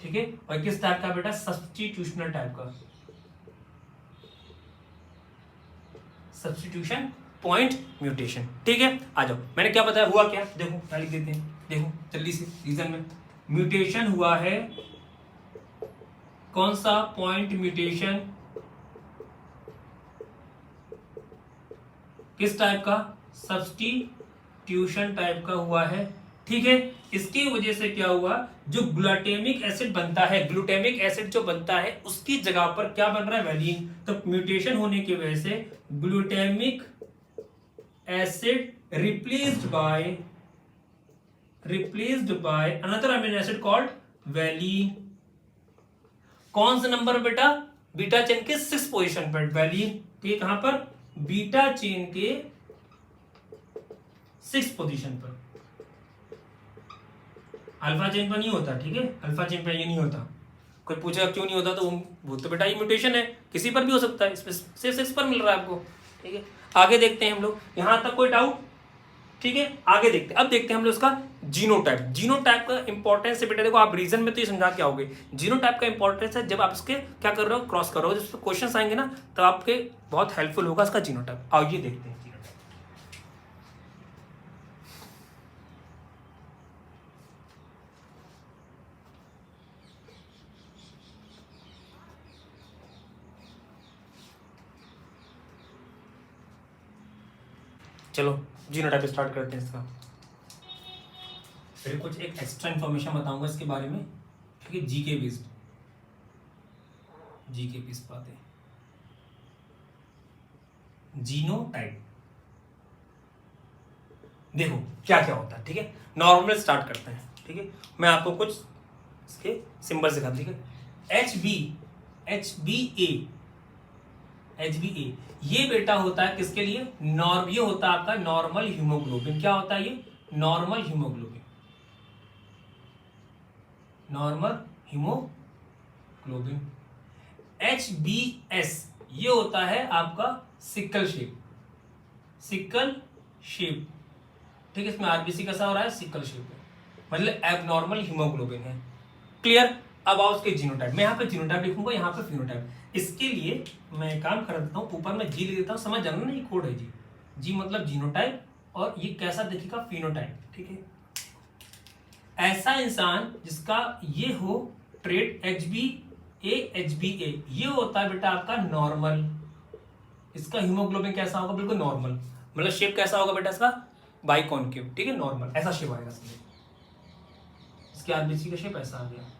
ठीक है। और किस टाइप का बेटा, सब्स्टिट्यूशनल टाइप का, सब्स्टिट्यूशन पॉइंट म्यूटेशन, ठीक है। आ जाओ, मैंने क्या बताया, हुआ क्या, देखो क्या लिख देते हैं, देखो जल्दी से रीजन में। म्यूटेशन हुआ है, कौन सा, पॉइंट म्यूटेशन, किस टाइप का, सब्स्टिट्यूशन टाइप का हुआ है, ठीक है। इसकी वजह से क्या हुआ, जो ग्लूटामिक एसिड बनता है, ग्लूटामिक एसिड जो बनता है उसकी जगह पर क्या बन रहा है, वैलीन। तो म्यूटेशन होने की वजह से glutamic acid replaced by another amino acid called valine. कौन सा नंबर बेटा, बीटा चेन के 6 पोजीशन पर वैलीन, ठीक है। कहां पर, बीटा चेन के 6 पोजीशन पर। अल्फा चेन पर नहीं होता, ठीक है, अल्फा चेन पर ये नहीं होता। कोई पूछेगा क्यों नहीं होता, तो वो तो बेटा ये म्यूटेशन है, किसी पर भी हो सकता है, इसमें सिर्फ 6 पर मिल रहा है आपको, ठीक है। आगे देखते हैं हम लोग, यहां तक कोई डाउट, ठीक है। आगे देखते हैं, अब देखते हैं हम लोग इसका जीनोटाइप। जीनोटाइप का इंपॉर्टेंस है बेटा, देखो आप रीजन में तो ये समझा के आओगे। जीनोटाइप का इंपॉर्टेंस है जब आप इसके क्या कर रहे हो, क्रॉस कर रहे हो, जब क्वेश्चन आएंगे ना तो आपके बहुत हेल्पफुल होगा इसका जीनोटाइप। आओ ये देखते हैं जीनोटाइप। चलो जीनोटाइप स्टार्ट करते हैं इसका। फिर कुछ एक एक्स्ट्रा इन्फॉर्मेशन बताऊंगा इसके बारे में, ठीक है, जीके बेस्ड, जीके बेस्ड बातें। जीनोटाइप देखो क्या क्या होता है, ठीक है। नॉर्मल स्टार्ट करते हैं, ठीक है। मैं आपको कुछ इसके सिंबल दिखा दूं, ठीक है। एच बी ए ये बेटा होता है किसके लिए, ये होता है आपका नॉर्मल हीमोग्लोबिन। क्या होता है ये, normal haemoglobin, normal haemoglobin. HbS ये होता है आपका सिकल शेप, सिकल शेप, ठीक है। इसमें आरबीसी कैसा हो रहा है, सिकल शेप है, मतलब एबनॉर्मल हीमोग्लोबिन है। क्लियर। अब आओ उसके जीनोटाइप, मैं यहाँ पे जीनोटाइप लिखूंगा, यहाँ पे फिनोटाइप। इसके लिए मैं काम कर देता हूँ, ऊपर मैं जी लिख देता हूँ, समझ जाना ना, ये कोड है जी, जी मतलब जीनोटाइप, और ये कैसा दिखेगा, फिनोटाइप, ठीक है। ऐसा इंसान जिसका ये हो ट्रेट HbA ये होता है बेटा आपका नॉर्मल। इसका हीमोग्लोबिन कैसा होगा, बिल्कुल नॉर्मल, मतलब शेप कैसा होगा बेटा इसका, बाइकॉन्केव, ठीक है, नॉर्मल ऐसा शेप आएगा इसके आरबीसी का शेप ऐसा आ गया,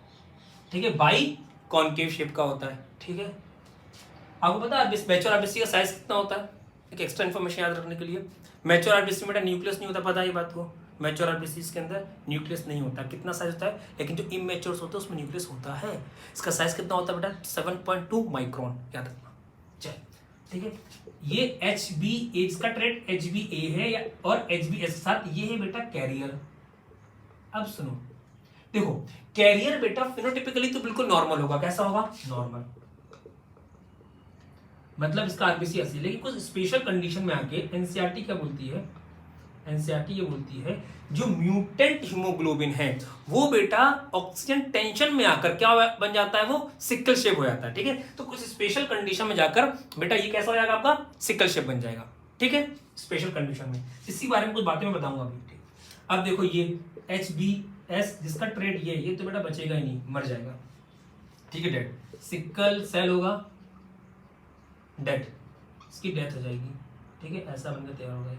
ठीक है, बाइकॉन्केव शेप का होता है, ठीक है। आपको पता है मैच्योर आरबीसी का साइज कितना होता है, एक एक्स्ट्रा इन्फॉर्मेशन याद रखने के लिए। मैच्योर आरबीसी में बेटा न्यूक्लियस नहीं होता, पता है ये बात को, मैच्योर आरबीसी के अंदर न्यूक्लियस नहीं होता। कितना साइज होता है, लेकिन जो इमैच्योर होता है उसमें न्यूक्लियस होता है। इसका साइज कितना होता है बेटा, 7.2 माइक्रोन, याद रखना, चल, ठीक है। ये HbA इसका ट्रेट HbA है और HbS के साथ ये है बेटा कैरियर। अब सुनो, देखो कैरियर बेटा फिनोटिपिकली तो बिल्कुल नॉर्मल होगा, कैसा होगा, नॉर्मल, मतलब इसका आरबीसी ऐसी। लेकिन कुछ स्पेशल कंडीशन में आके एनसीईआरटी क्या बोलती है, एनसीईआरटी ये बोलती है जो म्यूटेंट हीमोग्लोबिन है वो बेटा ऑक्सीजन टेंशन में आकर क्या बन जाता है, वो सिकल शेप हो जाता है, ठीक है। तो कुछ स्पेशल कंडीशन में जाकर बेटा ये कैसा हो जाएगा, आपका सिकल शेप बन जाएगा, ठीक है, स्पेशल कंडीशन में। इसी बारे में कुछ बातें मैं बताऊंगा अभी, ठीक। अब देखो ये HbS जिसका ट्रेड ये तो बेटा बचेगा ही नहीं, मर जाएगा, ठीक है, डेड। सिकल सेल होगा डेड, इसकी डेथ हो जाएगी, ठीक है, ऐसा बनकर तैयार होगा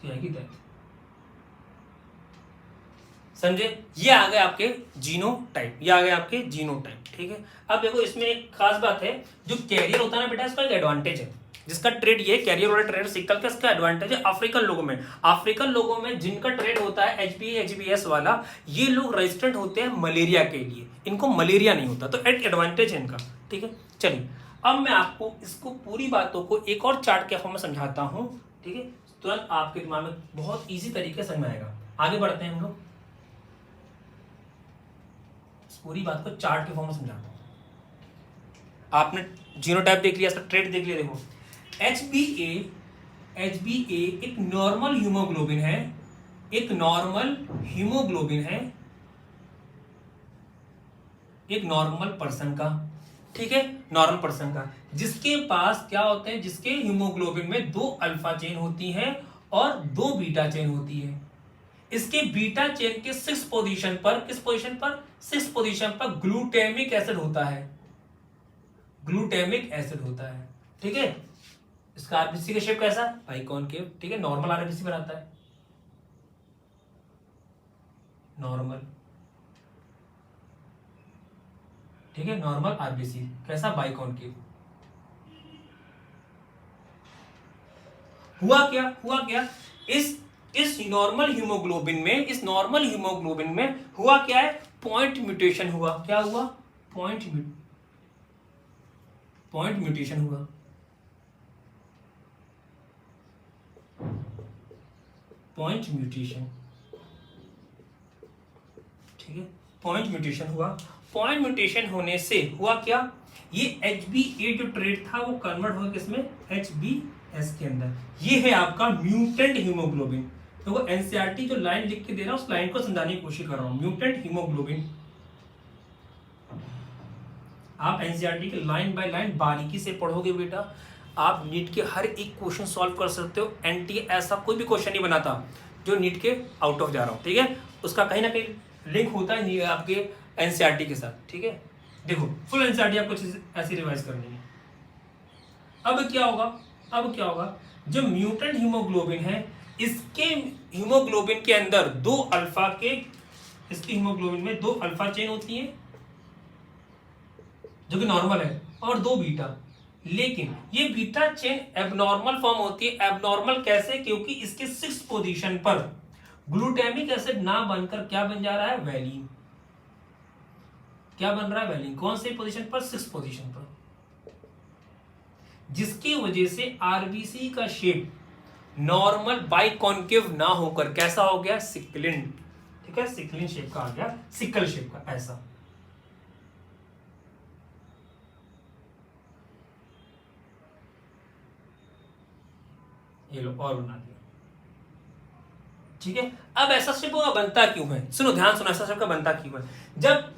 ये डेथ, समझे। ये आ गए आपके जीनोटाइप, ये आ गए आपके जीनोटाइप, ठीक है। अब देखो इसमें एक खास बात है, जो कैरियर होता है ना बेटा इसका एक एडवांटेज है, जिसका ट्रेड ये कैरियर वाला ट्रेड सिकल का इसका एडवांटेज है अफ्रीकन लोगों में जिनका ट्रेड होता है HbS वाला, ये लोग रेजिस्टेंट होते हैं मलेरिया के लिए, इनको मलेरिया नहीं होता, तो एडवांटेज है इनका। ठीक है, चलिए अब मैं आपको इसको पूरी बातों को एक और चार्ट के फॉर्म में समझाता हूं। ठीक है, तुरंत आपके दिमाग में बहुत इजी तरीके से समझ आएगा। आगे बढ़ते हैं हम लोग, पूरी बात को चार्ट के फॉर्म में समझाता हूं। आपने जीनोटाइप देख लिया, इसका ट्रेड देख लिया। देखो HbA एक नॉर्मल हीमोग्लोबिन है, एक नॉर्मल पर्सन का। ठीक है, नॉर्मल पर्सन का, जिसके पास क्या होते हैं, जिसके हीमोग्लोबिन में 2 अल्फा चेन होती है और 2 बीटा चेन होती है। इसके बीटा चेन के 6 पोजीशन पर, किस पोजीशन पर, 6 पोजीशन पर ग्लूटामिक एसिड होता है, ठीक है। इसका आरबीसी का शेप कैसा, बाइकॉनकेव। ठीक है, नॉर्मल आरबीसी बनाता है, नॉर्मल। ठीक है, नॉर्मल आरबीसी कैसा, बाइकॉनकेव। हुआ क्या इस नॉर्मल हीमोग्लोबिन में हुआ क्या है, पॉइंट म्यूटेशन हुआ। क्या हुआ, पॉइंट म्यूटेशन हुआ। ठीक है, पॉइंट म्यूटेशन होने से हुआ क्या, ये HbA जो ट्रेड था वो कन्वर्ट हुआ किसमें, HbS के अंदर। ये है आपका म्यूटेंट हीमोग्लोबिन। तो वो एनसीईआरटी जो लाइन लिख के दे रहा है उस लाइन को समझाने की कोशिश कर रहा हूं, म्यूटेंट हीमोग्लोबिन। आप एनसीईआरटी के लाइन बाय लाइन बारीकी से पढ़ोगे बेटा, आप नीट के हर एक क्वेश्चन सॉल्व कर सकते हो। एनटीए ऐसा कोई भी क्वेश्चन नहीं बनाता जो नीट के आउट ऑफ जा रहा हूं। ठीक है, उसका कहीं ना कहीं लिंक होता है आपके एनसीईआरटी के साथ। ठीक है, देखो फुल एनसीईआरटी आपको ऐसी रिवाइज करनी है। अब क्या होगा, जो म्यूटेंट हीमोग्लोबिन है, इसके हीमोग्लोबिन के अंदर 2 अल्फा के, इसके हीमोग्लोबिन में 2 अल्फा चेन होती है जो कि नॉर्मल है, और 2 बीटा। लेकिन ये बीटा चेन एबनॉर्मल फॉर्म होती है। एबनॉर्मल कैसे, क्योंकि इसके 6 पोजीशन पर ग्लूटामिक एसिड ना बनकर क्या बन जा रहा है, वैलिन। क्या बन रहा है, वैलिन। कौन से पोजीशन पर, 6 पोजीशन पर, जिसकी वजह से आरबीसी का शेप नॉर्मल बाइकॉनकेव ना होकर कैसा हो गया, सिक्लिन। ठीक है, सिक्लिन शेप का आ गया, सिकल शेप का, ऐसा। ये लो और बना दिया। ठीक है, अब ऐसा शेप का बनता क्यों है, सुनो ध्यान सुनो, ऐसा शेप का बनता क्यों है। जब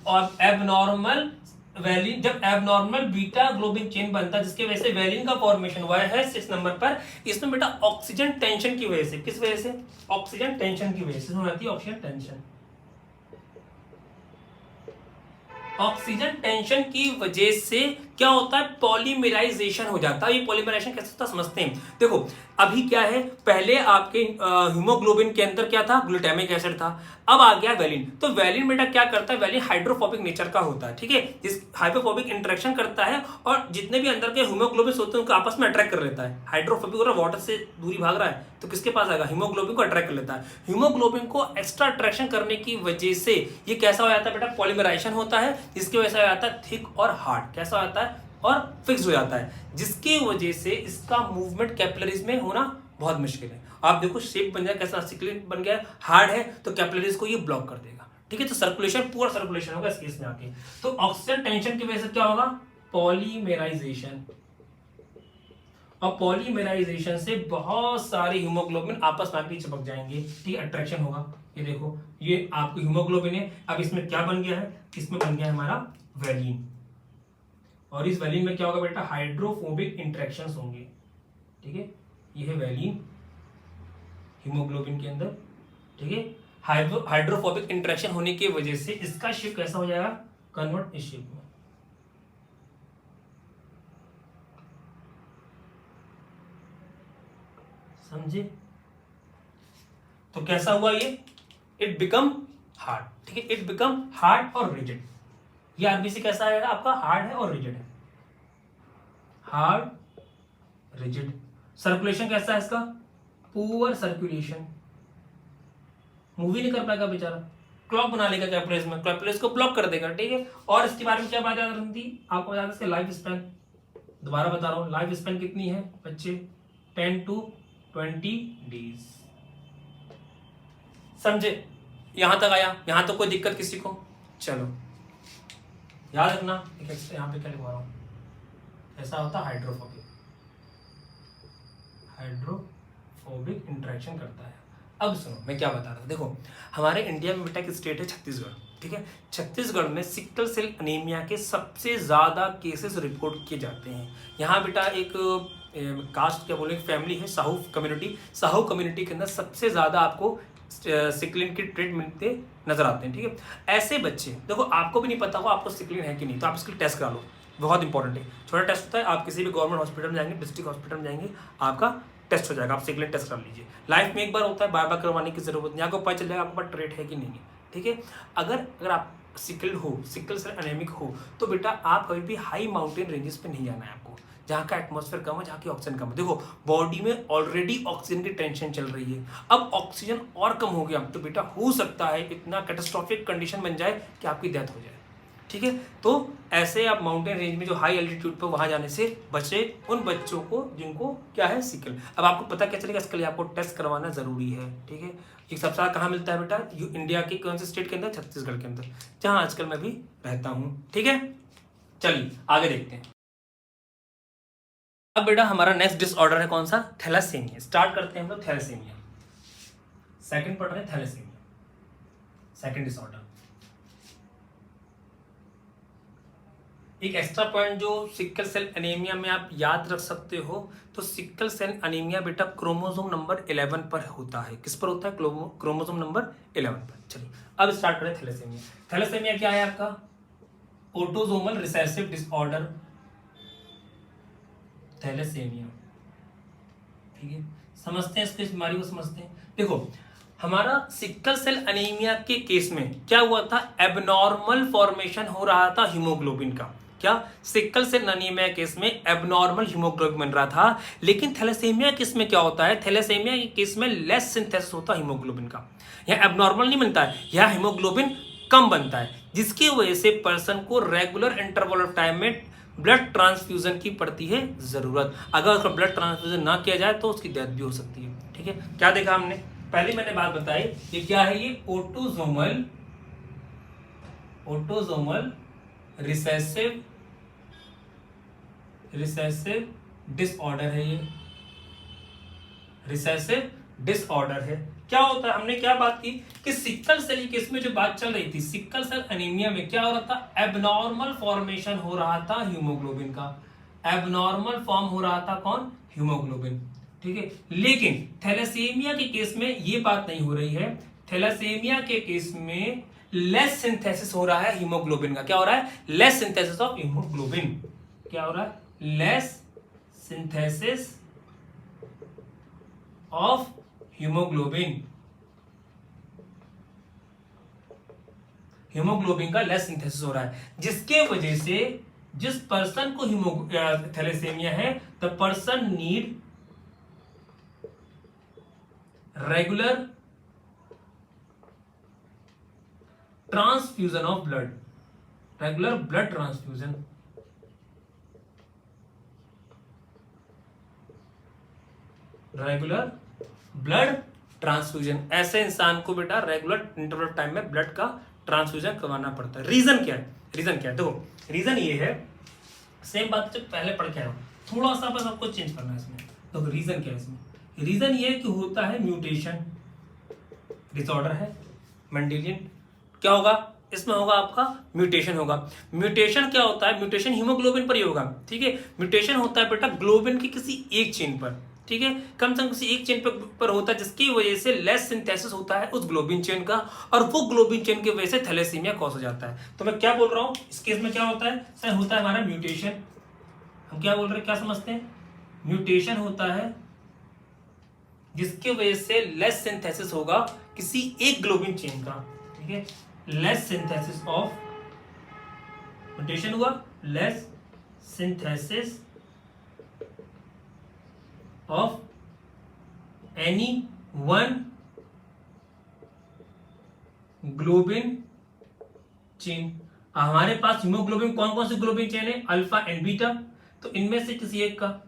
एबनॉर्मल बीटा ग्लोबिन चेन बनता है, जिसकी वजह से वैलिन का फॉर्मेशन हुआ है 6 नंबर पर, इसमें बेटा ऑक्सीजन टेंशन की वजह से, किस वजह से, ऑक्सीजन टेंशन की वजह से होती है, ऑक्सीजन टेंशन। ऑक्सीजन टेंशन की वजह से क्या होता है, पॉलीमराइजेशन हो जाता है। ये पॉलीमराइजेशन कैसे होता है समझते हैं। देखो अभी क्या है, पहले आपके हीमोग्लोबिन के अंदर क्या था, ग्लूटामिक एसिड था, अब आ गया वैलिन। तो वैलिन बेटा क्या करता है, वैलिन हाइड्रोफोबिक नेचर का होता है। ठीक है, जिस हाइड्रोफोबिक इंटरेक्शन करता है और जितने भी अंदर के हीमोग्लोबिन होते हैं उनको आपस में अट्रैक्ट कर लेता है। हाइड्रोफोबिक और वाटर से दूरी भाग रहा है तो किसके पास आएगा, हीमोग्लोबिन को अट्रैक्ट कर लेता है। हीमोग्लोबिन को एक्स्ट्रा अट्रैक्शन करने की वजह से ये कैसा हो जाता है बेटा, पॉलीमराइजेशन होता है, जिसकी वजह से हो जाता है थिक और हार्ड। कैसा हो जाता है, और फिक्स हो जाता है, जिसकी वजह से इसका मूवमेंट कैपिलरीज में होना बहुत मुश्किल है। आप देखो शेप बन जाए कैसा, सिक्लिन बन गया, हार्ड है तो कैपिलरीज को ये ब्लॉक कर देगा। ठीक है, तो सर्कुलेशन, पूरा सर्कुलेशन होगा इस केस में आके। तो ऑक्सीजन टेंशन की वजह से क्या होगा, पॉलीमराइजेशन, और पॉलीमराइजेशन से बहुत सारे हीमोग्लोबिन आपस में आके चिपक जाएंगे। ठीक, अट्रैक्शन होगा। ये देखो ये आपको हीमोग्लोबिन है, अब इसमें क्या बन गया है, इसमें बन गया है हमारा वैलिन, और इस वैलिन में क्या होगा बेटा, हाइड्रोफोबिक इंटरेक्शंस होंगे। ठीक है, ये है वैलिन हीमोग्लोबिन के अंदर। ठीक है, हाइड्रोफोबिक इंटरेक्शन होने की वजह से इसका शेप कैसा हो जाएगा, कन्वर्ट इस शेप में। समझे, तो कैसा हुआ ये, इट बिकम हार्ड। ठीक है, इट बिकम हार्ड और रिजिड। ये आरबीसी कैसा है आपका, हार्ड है और रिजिड है, हार्ड रिजिड। सर्कुलेशन कैसा है इसका, पुअर सर्कुलेशन, मूवी नहीं कर पाएगा बेचारा, क्लॉक बना लेगा कैपिलरीज में, कैपिलरीज को ब्लॉक कर देगा, ठीक है। और इसके बारे में क्या बात याद रखनी थी आपको, याद है लाइफ स्पैन, दोबारा बता रहा हूं, लाइफ स्पैन कितनी है बच्चे, 10 to 20 डेज। समझे, यहां तक आया, यहां तो कोई दिक्कत किसी को, चलो याद रखना। यहां पे क्या लिखवा रहा हूं, ऐसा होता हाइड्रोफोबिक, हाइड्रोफोबिक इंटरेक्शन करता है। अब सुनो मैं क्या बता रहा था, देखो हमारे इंडिया में बेटा एक स्टेट है छत्तीसगढ़, ठीक है। छत्तीसगढ़ में सिकल सेल अनीमिया के सबसे ज्यादा केसेस रिपोर्ट किए जाते हैं। यहाँ बेटा एक कास्ट क्या बोले फैमिली है, साहू कम्युनिटी, साहू कम्युनिटी के अंदर सबसे ज्यादा आपको सिकलिन की ट्रीट मिलते नजर आते हैं, ठीक है। ऐसे बच्चे देखो, आपको भी नहीं पता हो आपको सिकलिन है कि नहीं, तो आप इसके टेस्ट करा लो, बहुत इंपॉर्टेंट है, छोटा टेस्ट होता है। आप किसी भी गवर्नमेंट हॉस्पिटल में जाएंगे, डिस्ट्रिक्ट हॉस्पिटल में जाएंगे, आपका टेस्ट हो जाएगा, आप सिकलिन टेस्ट कर लीजिए। लाइफ में एक बार होता है, बार बार करवाने की जरूरत नहीं, आपको पता चल जाएगा आपके पास ट्रेट है कि नहीं है, ठीक है। अगर आप सिकल हो, सिकल सेल एनीमिक हो, तो बेटा आप कभी भी हाई माउंटेन रेंजेस पे नहीं जाना है आपको, जहाँ का एटमॉस्फेयर कम है, जहाँ की ऑक्सीजन कम है। देखो बॉडी में ऑलरेडी ऑक्सीजन की टेंशन चल रही है, अब ऑक्सीजन और कम हो गया तो बेटा हो सकता है इतना कैटास्ट्रॉफिक कंडीशन बन जाए कि आपकी डेथ हो जाए, ठीक है। तो ऐसे आप माउंटेन रेंज में जो हाई एल्टीट्यूड पे वहां जाने से बचे उन बच्चों को जिनको क्या है सिकल। अब आपको पता क्या चलेगा, इसके लिए आपको टेस्ट करवाना जरूरी है, ठीक है। एक सबसे ज्यादा कहाँ मिलता है बेटा, इंडिया के कौन से स्टेट के अंदर, छत्तीसगढ़ के अंदर, जहां आजकल मैं भी रहता हूं, ठीक है। चलिए आगे देखते हैं। अब बेटा हमारा नेक्स्ट डिसऑर्डर है कौन सा, थैलेसीमिया। स्टार्ट करते हैं हम लोग थैलेसीमिया, सेकंड पढ़ रहे हैं थैलेसीमिया, सेकंड डिसऑर्डर। एक एक्स्ट्रा पॉइंट जो सिकल सेल एनीमिया में आप याद रख सकते हो, तो सिकल सेल एनीमिया बेटा क्रोमोसोम नंबर 11 पर होता है। किस पर होता है, क्रोमोसोम नंबर 11 पर। चलिए अब स्टार्ट करें थैलेसीमिया। थैलेसीमिया क्या है आपका, ऑटोसोमल रिसेसिव डिसऑर्डर, थैलेसीमिया, ठीक है। समझते हैं इसके बीमारी को, समझते हैं। देखो हमारा सिकल सेल एनीमिया के केस में क्या हुआ था, एबनॉर्मल फॉर्मेशन हो रहा था हीमोग्लोबिन का। क्या, सिकल सेल एनीमिया केस में एबनॉर्मल हीमोग्लोबिन बन रहा था। लेकिन थैलेसीमिया केस में क्या होता है, थैलेसीमिया के केस में लेस सिंथेसिस होता है हीमोग्लोबिन का। यह एबनॉर्मल नहीं बनता है, यह हीमोग्लोबिन कम बनता है, जिसकी वजह से पर्सन को रेगुलर इंटरवल ऑफ टाइम में ब्लड ट्रांसफ्यूजन की पड़ती है जरूरत। अगर उसका ब्लड ट्रांसफ्यूजन ना किया जाए तो उसकी डेथ भी हो सकती है, ठीक है। क्या देखा हमने, पहले मैंने बात बताई, ये क्या है, ये ऑटोसोमल रिसेसिव डिसऑर्डर है, ये रिसेसिव डिसऑर्डर है। क्या होता है, हमने क्या बात की कि सिकल सेल केस में जो बात चल रही थी, सिकल सेल एनीमिया में क्या हो रहा था, एबनॉर्मल फॉर्मेशन हो रहा था हीमोग्लोबिन का, एबनॉर्मल फॉर्म हो रहा था कौन, हीमोग्लोबिन, ठीक है। लेकिन थैलेसीमिया के केस में ये बात नहीं हो रही है, थैलेसीमिया के केस में लेस सिंथेसिस हो रहा है हीमोग्लोबिन का। क्या हो रहा है, लेस सिंथेसिस ऑफ हीमोग्लोबिन। क्या हो रहा है, less synthesis of haemoglobin, haemoglobin का लेस सिंथेसिस हो रहा है, जिसके वजह से जिस पर्सन को थैलेसीमिया है, the person need regular transfusion of blood, regular blood transfusion, regular blood transfusion. ऐसे इंसान को बेटा रेगुलर इंटरवल टाइम में ब्लड का ट्रांसफ्यूजन करवाना पड़ता है। रीजन क्या है, रीजन क्या है, देखो रीजन ये है, सेम बात जो पहले पढ़ के आया हूं, थोड़ा सा बस आपको चेंज करना है इसमें। तो रीजन क्या है इसमें, रीजन ये है कि होता है म्यूटेशन डिसऑर्डर है मेंडेलियन। क्या होगा इसमें, होगा आपका म्यूटेशन होगा। म्यूटेशन क्या होता है, म्यूटेशन हीमोग्लोबिन पर ही होगा, ठीक है। म्यूटेशन होता है बेटा ग्लोबिन की किसी एक चेन पर, ठीक है, कम से कम किसी एक चेन पर होता है, जिसकी वजह से लेस सिंथेसिस होता है उस ग्लोबिन चेन का, और वो ग्लोबिन चेन की वजह से थैलेसीमिया कॉज हो जाता है। तो मैं क्या बोल रहा हूं, इस केस में क्या होता है सर, होता है हमारा म्यूटेशन। हम क्या बोल रहे हैं, क्या समझते हैं, म्यूटेशन होता है जिसकी वजह से लेस सिंथेसिस होगा किसी एक ग्लोबिन चेन का, ठीक है, लेस सिंथेसिस ऑफ, म्यूटेशन हुआ, less synthesis of any one globin chain. हमारे पास हीमोग्लोबिन कौन कौन सी ग्लोबिन चेन है, अल्फा एंड बीटा, तो इनमें से किसी एक का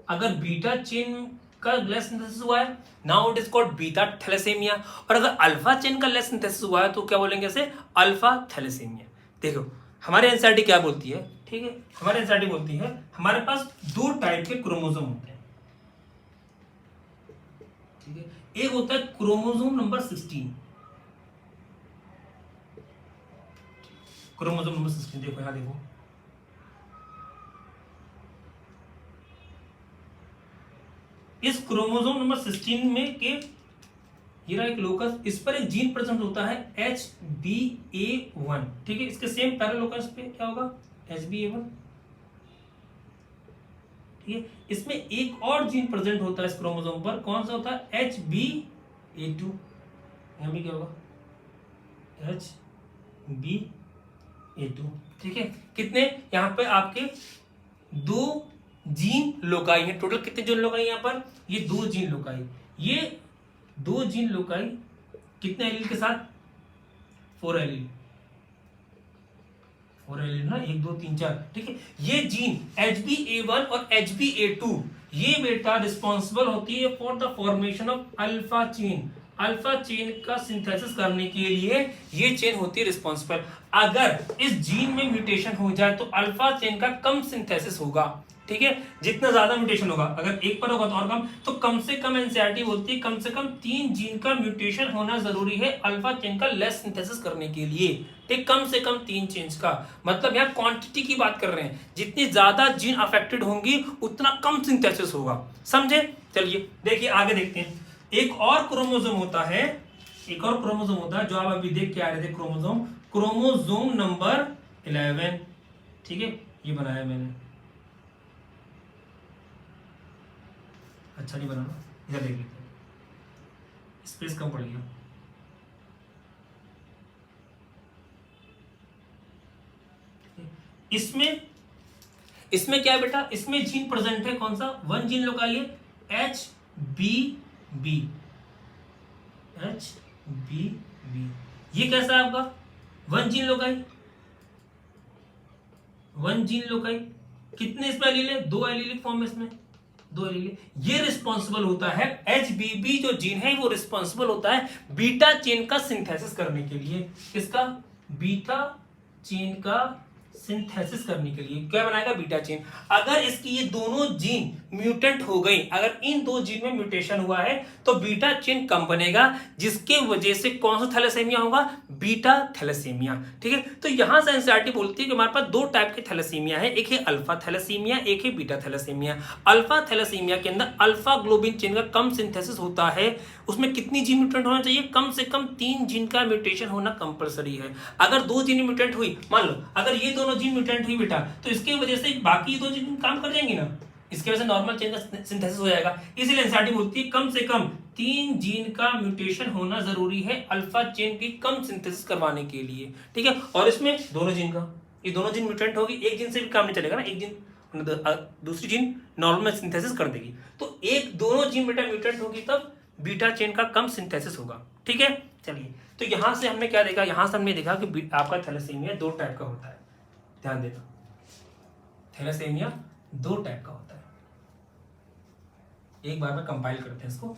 अगर बीटा चेन का लेस सिंथेसिस हुआ है, now it is called beta thalassaemia. और अगर अल्फा चेन का लेस सिंथेसिस हुआ है तो क्या बोलेंगे इसे, अल्फा थैलेसीमिया। देखो हमारे एनसीईआरटी क्या बोलती है, ठीक है, हमारे एनसीईआरटी बोलती है हमारे पास दो टाइप के क्रोमोसोम होते हैं, ठीक है। एक होता है क्रोमोसोम नंबर 16, क्रोमोसोम नंबर 16 देखो यहां देखो, इस क्रोमोसोम नंबर 16 में के ये रहा एक लोकस, इस पर एक जीन प्रेजेंट होता है HBA1, ठीक है। इसके सेम पैरल लोकस पे क्या होगा, HBA1, ठीक है। इसमें एक और जीन प्रेजेंट होता है इस क्रोमोसोम पर, कौन सा होता है, HBA2, यहां भी क्या होगा, HBA2, ठीक है। कितने यहाँ पे आपके दो जीन लोकाई है, टोटल कितने जीन लोकाई यहाँ पर, ये दो जीन लोकाई, ये दो जीन लोकाई कितने एलील के साथ, 4 एलील, 4 एलील ना, 1 2 3 4, ठीक है। ये जीन HBA1 और HBA2 ये बेटा रिस्पॉन्सिबल होती है for the formation of alpha chain, alpha chain का सिंथेसिस करने के लिए ये चेन होती है रिस्पॉन्सिबल। अगर इस जीन में म्यूटेशन हो जाए तो अल्फा चेन का कम सिंथेसिस होगा, ठीक है। जितना ज्यादा म्यूटेशन होगा, अगर एक पर होगा तो और कम, तो कम से कम एनसीईआरटी बोलती है कम से कम 3 जीन का म्यूटेशन होना जरूरी है अल्फा चेन का लेस सिंथेसिस करने के लिए, ठीक। कम से कम 3 चेन्स का, मतलब यहाँ क्वांटिटी की बात कर रहे हैं, जितनी ज्यादा जीन अफेक्टेड होंगी उतना कम सिंथेसिस होगा, समझे। चलिए देखिए आगे देखते हैं। एक और क्रोमोसोम होता है, एक और क्रोमोसोम होता है जो आप अभी देख के आ रहे थे, क्रोमोसोम, क्रोमोसोम नंबर 11, ठीक है। ये बनाया मैंने, अच्छा नहीं बनाना, इधर देख लेते हैं, स्पेस कम पड़ गया। इसमें इसमें क्या है बेटा, इसमें जीन प्रेजेंट है कौन सा, 1 जीन लोकाई है HBB, HBB, ये कैसा है आपका 1 जीन लोकाई, 1 जीन लोकाई, कितने इसमें एलील है, 2 एलीलिक फॉर्म में, इसमें 2 एलील। ये रिस्पॉन्सिबल होता है, HBB जो जीन है वो रिस्पॉन्सिबल होता है बीटा चेन का सिंथेसिस करने के लिए, किसका, बीटा चेन का सिंथेसिस करने के लिए, क्या बनाएगा, बीटा चेन। अगर इसकी ये दोनों जीन म्यूटेंट हो गई, अगर इन 2 जीन में म्यूटेशन हुआ है तो बीटा चेन कम बनेगा, जिसके वजह से कौन सा थैलेसीमिया होगा, बीटा थैलेसीमिया, ठीक है। तो यहां से एनसीईआरटी बोलती है कि हमारे पास 2 टाइप के थैलेसीमिया है, एक है अल्फा थैलेसीमिया, एक है बीटा थैलेसीमिया। अल्फा थैलेसीमिया के अंदर अल्फा ग्लोबिन चेन का कम सिंथेसिस होता है, उसमें कितनी जीन म्यूटेंट होना चाहिए, कम से कम 3 जीन का म्यूटेशन होना कंपलसरी है। अगर 2 जीन म्यूटेंट हुई, मान लो अगर ये दोनों जीन म्यूटेंट हुई बेटा, तो इसकी वजह से बाकी 2 जीन काम कर जाएंगे ना, इसकी वजह से नॉर्मल चेन का सिंथेसिस हो जाएगा। इसीलिए एनसीईआरटी बोलती है कम से कम 3 जीन का म्यूटेशन होना जरूरी है अल्फा चेन की कम सिंथेसिस करवाने के लिए, ठीक है। और इसमें दोनों जीन का, ये दोनों जीन म्यूटेंट होगी, एक जीन से भी काम नहीं चलेगा ना, एक जीन दूसरी जीन नॉर्मल सिंथेसिस कर देगी, तो एक दोनों जीन बेटा म्यूटेंट होगी तब बीटा चेन का कम सिंथेसिस होगा, ठीक है। चलिए तो यहां से हमने क्या देखा, यहां से हमने देखा कि आपका थैलेसीमिया 2 टाइप का होता है, ध्यान देना, थैलेसीमिया 2 टाइप का होता है। एक बार में कंपाइल करते हैं इसको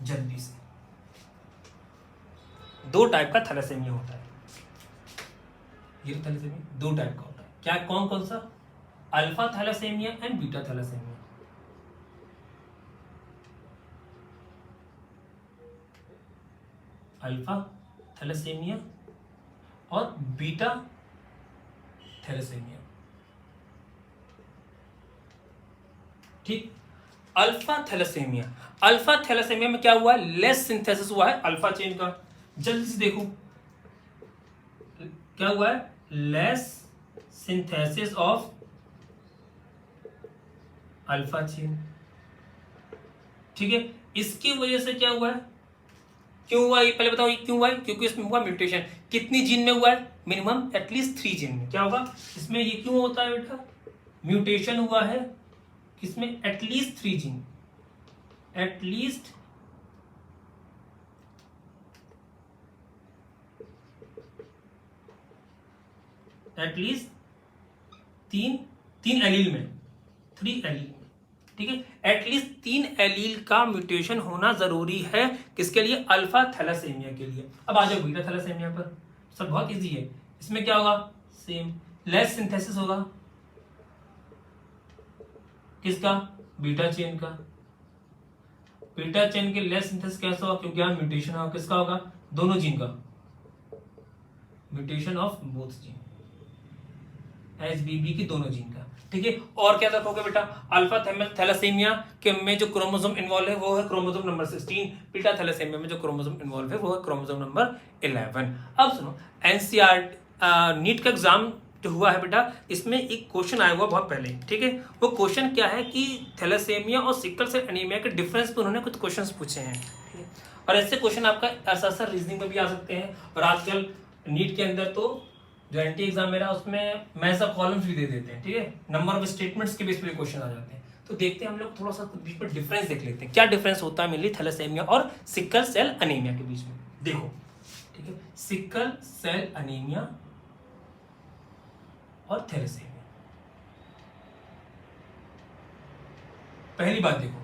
जल्दी से। 2 टाइप का थैलेसीमिया होता है, ये थैलेसीमिया 2 टाइप का होता है, क्या कौन कौन सा, alpha thalassaemia and beta thalassaemia. Alpha thalassaemia और बीटा थैलेसीमिया, ठीक। अल्फा थैलेसीमिया, अल्फा थैलेसीमिया में क्या हुआ है, लेस सिंथेसिस हुआ है अल्फा चेन का, जल्दी से देखो क्या हुआ है, less synthesis of alpha chain, ठीक है। इसकी वजह से क्या हुआ है, क्यों हुआ ये पहले बताओ, ये क्यों हुआ है, क्योंकि इसमें हुआ म्यूटेशन, कितनी जीन में हुआ है, मिनिमम एटलीस्ट 3 जीन में, क्या होगा इसमें, ये क्यों होता है बेटा, म्यूटेशन हुआ है किसमें एटलीस्ट 3 जीन, एटलीस्ट तीन एलील में, 3 एलील में, ठीक है। एटलीस्ट 3 एलील का म्यूटेशन होना जरूरी है किसके लिए? अल्फा थैलासेमिया के लिए। अब आ जाओ बीटा थैलासेमिया पर, सब बहुत इजी है। इसमें क्या होगा? सेम लेस सिंथेसिस होगा किसका? बीटा चेन का। बीटा चेन के लेस सिंथेसिस कैसा होगा? क्योंकि यहां म्यूटेशन होगा, किसका होगा? दोनों जीन का, म्यूटेशन ऑफ बोथ जीन, एचबीबी की दोनों जीन का, ठीक है। और क्या रखोगे बेटा? अल्फा थैलासेमिया के में जो क्रोमोसोम इन्वॉल्व है वो है क्रोमोसोम नंबर 16। बीटा थैलासेमिया में जो क्रोमोसोम इन्वॉल्व है वो है क्रोमोसोम नंबर 11। अब सुनो, एनसीईआरटी नीट का एग्जाम जो हुआ है बेटा, इसमें एक क्वेश्चन आया हुआ बहुत पहले, ठीक है। वो क्वेश्चन क्या है कि थैलासेमिया और सिकल सेल एनीमिया के डिफरेंस पे उन्होंने कुछ क्वेश्चंस पूछे हैं, ठीक है। और ऐसे क्वेश्चन आपका ऐसा रीजनिंग में भी आ सकते हैं। और आजकल नीट के अंदर तो जो एंटी एग्जाम मेरा उसमें मैं सब कॉलम्स भी दे देते हैं, ठीक है। नंबर ऑफ स्टेटमेंट्स के बेस पे क्वेश्चन आ जाते हैं। तो देखते हैं हम लोग थोड़ा सा बीच में डिफरेंस देख लेते हैं, क्या डिफरेंस होता है मेनली थैलासेमिया और सिकल सेल एनीमिया के बीच में। देखो, ठीक है, सिकल सेल एनीमिया और थैलेसेमिया। पहली बात देखो,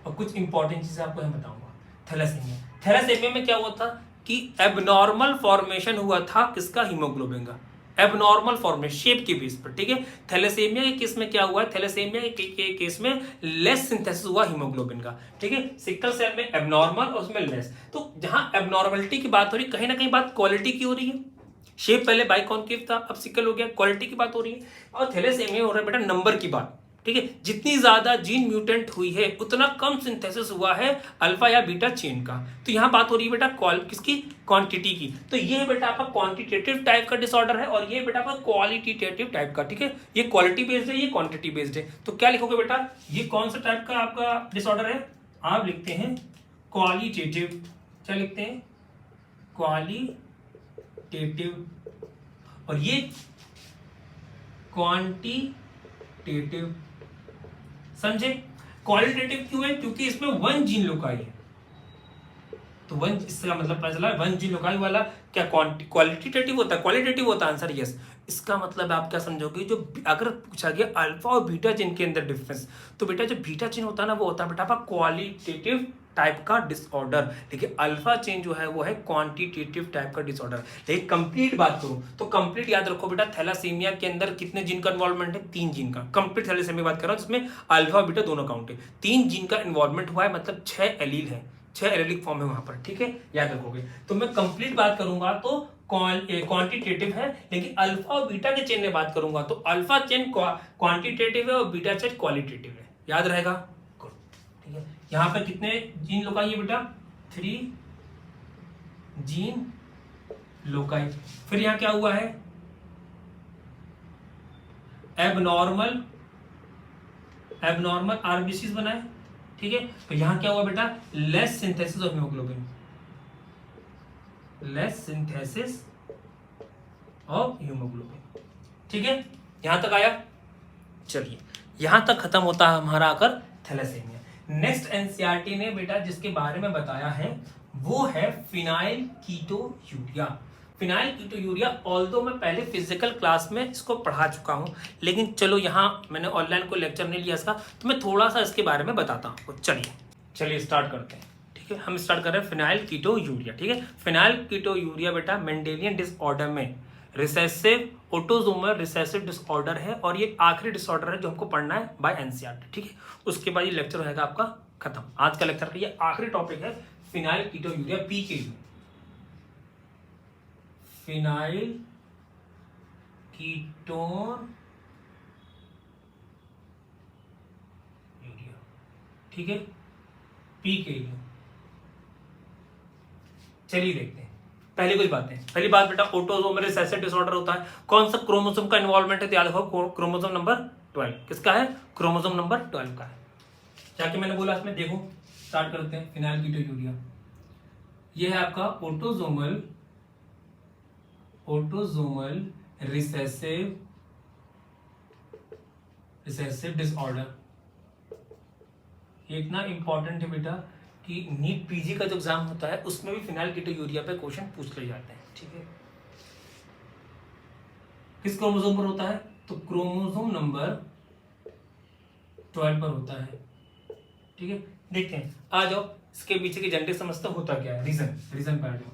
और कुछ इंपॉर्टेंट चीजें आपको मैं बताऊंगा। थैलेसेमिया में क्या हुआ था कि एबनॉर्मल फॉर्मेशन हुआ था किसका? हीमोग्लोबिन का। एबनॉर्मल फॉर्मेशन शेप के बेस पर, ठीक है। थैलेसेमिया के केस में क्या हुआ है? थैलेसेमिया के केस में लेस सिंथेसिस हुआ हीमोग्लोबिन का, ठीक है। सिकल सेल में एबनॉर्मल और उसमें लेस। तो जहां एबनॉर्मलिटी की बात हो रही, कहीं ना कहीं बात क्वालिटी की हो रही है। शेप पहले बाइकॉन्केव था, अब सिकल हो गया, क्वालिटी की बात हो रही है। और थैलेसेमिया हो रहा है बेटा नंबर की बात, ठीक है। जितनी ज्यादा जीन म्यूटेंट हुई है उतना कम सिंथेसिस हुआ है अल्फा या बीटा चेन का। तो यहां बात हो रही है बेटा किसकी? क्वांटिटी की। तो ये बेटा आपका क्वांटिटेटिव टाइप का डिसऑर्डर है और ये बेटा आपका क्वालिटेटिव टाइप का, ठीक है। ये क्वालिटी बेस्ड है, ये क्वांटिटी बेस्ड है। तो क्या लिखोगे बेटा? ये कौन सा टाइप का आपका डिसऑर्डर है? आप लिखते हैं क्वालिटेटिव। क्या लिखते हैं? क्वालिटेटिव। और ये क्वांटिटेटिव, समझे? क्वालिटेटिव क्यों है? क्योंकि इसमें 1 जीन लोकाई है। तो 1, इसका मतलब पता चला 1 जीन लोकाई वाला क्या क्वालिटेटिव होता है? क्वालिटेटिव होता है आंसर, यस। इसका मतलब आप क्या समझोगे? जो अगर पूछा गया अल्फा और बीटा चेन के अंदर डिफरेंस, तो बेटा जो बीटा चेन होता है ना वो होता है बेटा आपका क्वालिटेटिव टाइप का डिसऑर्डर, लेकिन अल्फा चेन जो है वो है क्वांटिटेटिव टाइप का डिसऑर्डर। लेकिन कंप्लीट बात करूं तो कंप्लीट याद रखो बेटा, थैलासेमिया के अंदर कितने जीन का इन्वॉल्वमेंट है? 3 जीन का। कंप्लीट थैलासेमिया बात कर रहा हूं जिसमें अल्फा और बीटा दोनों काउंट है। 3 जीन का इन्वॉल्वमेंट हुआ है, मतलब 6 एलील है, 6 एलिलिक फॉर्म है वहां पर, ठीक है, याद रखोगे। तो मैं कंप्लीट बात करूंगा तो क्वांटिटेटिव है, लेकिन अल्फा और बीटा के चेन में बात करूंगा तो अल्फा चेन क्वांटिटेटिव है और बीटा चेन क्वालिटेटिव है, याद रहेगा। गुड, ठीक है। यहां पर कितने जीन लोकाई है बेटा? 3 जीन लोकाई। फिर यहां क्या हुआ है? एबनॉर्मल आरबीसीज बनाए, ठीक है। तो यहां क्या हुआ बेटा? Less synthesis of haemoglobin, less synthesis of haemoglobin, ठीक है। यहां तक आया? चलिए, यहां तक खत्म होता है हमारा आकर थैलेसेमिया। नेक्स्ट एनसीईआरटी ने बेटा जिसके बारे में बताया है वो है फिनाइल कीटोयूरिया। फिनाइल कीटोयूरिया, ऑल्दो मैं पहले फिजिकल क्लास में इसको पढ़ा चुका हूं, लेकिन चलो यहाँ मैंने ऑनलाइन कोई लेक्चर नहीं लिया इसका, तो मैं थोड़ा सा इसके बारे में बताता हूँ। चलिए स्टार्ट करते हैं, ठीक है। हम स्टार्ट कर रहे हैं फिनाइल कीटोयूरिया, ठीक है। फिनाइल कीटोयूरिया बेटा मेंडेलियन डिसऑर्डर में रिसेसिव ऑटोसोमल रिसेसिव डिसऑर्डर है और ये आखिरी डिसऑर्डर है जो हमको पढ़ना है बाय एनसीईआरटी, ठीक है। उसके बाद ये लेक्चर रहेगा आपका खत्म। आज का लेक्चर का ये आखिरी टॉपिक है phenylketonuria, PKU, phenylketonuria, ठीक है, पीकेयू। चलिए देखते हैं पहले कुछ बातें। पहली बात बेटा, ऑटोसोमल रिसेसिव डिसऑर्डर होता है, कौन सा क्रोमोसोम का इन्वॉल्वमेंट है? तो याद रखो क्रोमोसोम नंबर 12। किसका है? क्रोमोसोम नंबर 12 का है। जाके मैंने बोला इसमें देखो, स्टार्ट करते हैं। फिनाइल कीटोयूरिया ये है आपका ऑटोसोमल रिसेसिव रिसेसिव डिसऑर्डर। ये इतना इंपॉर्टेंट है बेटा कि नीट पीजी का जो एग्जाम होता है उसमें भी फिनाइलकीटोयूरिया पे क्वेश्चन पूछ ले जाते हैं। ठीक है, किस क्रोमोसोम पर होता है? तो क्रोमोसोम नंबर 12 पर होता है। ठीक है, देखते हैं, आ जाओ इसके पीछे की जेनेटिक समझते होता क्या है। रीजन पे आ जाओ।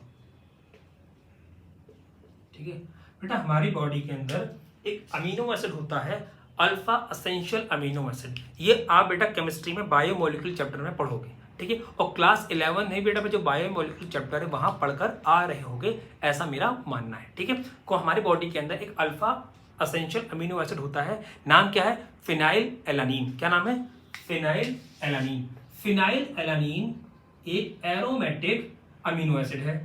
ठीक है बेटा, हमारी बॉडी के अंदर एक अमीनो एसिड होता है, अल्फा असेंशियल अमीनो एसिड। ये आप बेटा केमिस्ट्री में बायोमोलिक्यूल चैप्टर में पढ़ोगे। ठीक है, और क्लास 11 नहीं बेटा में जो बायोमोलिक्यूल चैप्टर है वहां पढ़कर आ रहे होगे, ऐसा मेरा मानना है। ठीक है, तो हमारी बॉडी के अंदर एक अल्फा असेंशियल अमीनो एसिड होता है, नाम क्या है? Phenyl alanine. क्या नाम है? Phenyl alanine. फिनाइल एलानीन एक एरोमेटिक अमीनो एसिड है।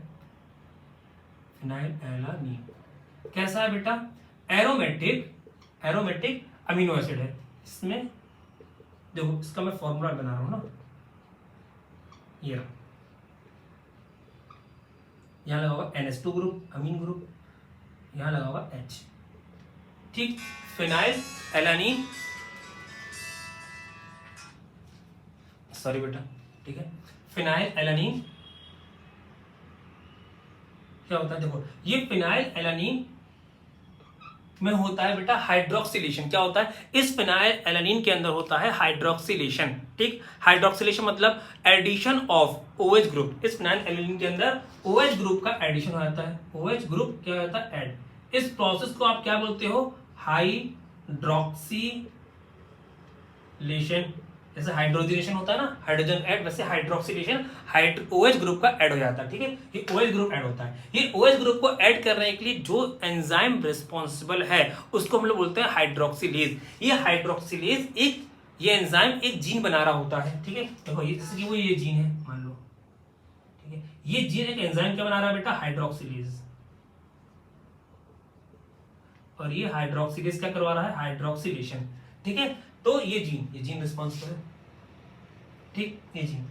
फिनाइल एलानीन कैसा है बेटा? एरोमेटिक अमीनो एसिड है। इसमें देखो, इसका मैं फॉर्मूला बना रहा हूं ना, ये रहा, यहां लगा होगा NH2 ग्रुप, अमीन ग्रुप, यहां लगा होगा H। ठीक, फिनाइल एलानीन, सॉरी बेटा, ठीक है, फिनाइल एलानीन क्या होता है? देखो, ये फिनाइल एलानीन में होता है बेटा हाइड्रोक्सिलेशन। क्या होता है? इस फिनाइल एलानीन के अंदर होता है हाइड्रोक्सिलेशन। ठीक, हाइड्रोक्सिलेशन मतलब एडिशन ऑफ OH ग्रुप। इस फिनाइल एलानीन के अंदर OH ग्रुप का एडिशन हो जाता है। OH ग्रुप क्या होता है? ऐड। इस प्रोसेस को आप क्या बोलते हो? हाइड्रोक्सिलेशन। जैसे हाइड्रोजनेशन होता है ना, हाइड्रोजन ऐड, वैसे हाइड्रोक्सिलेशन OH ग्रुप का ऐड हो जाता है। ठीक है, ये OH ग्रुप ऐड होता है। ये OH ग्रुप को ऐड करने के लिए जो एंजाइम रिस्पॉन्सिबल है उसको हम लोग बोलते हैं हाइड्रोक्सिलेज। ये हाइड्रोक्सिलेज ये एंजाइम एक जीन बना रहा होता है। ठीक है, देखो ये जैसे कि वो ये जीन है मान लो। ठीक है, ये जीन एक एंजाइम क्या बना रहा है बेटा? हाइड्रोक्सिलेज। और ये हाइड्रोक्सिलेज क्या करवा रहा है? हाइड्रोक्सिलेशन। ठीक है, तो ये जीन रिस्पॉन्सिबल है। ठीक, ये जीन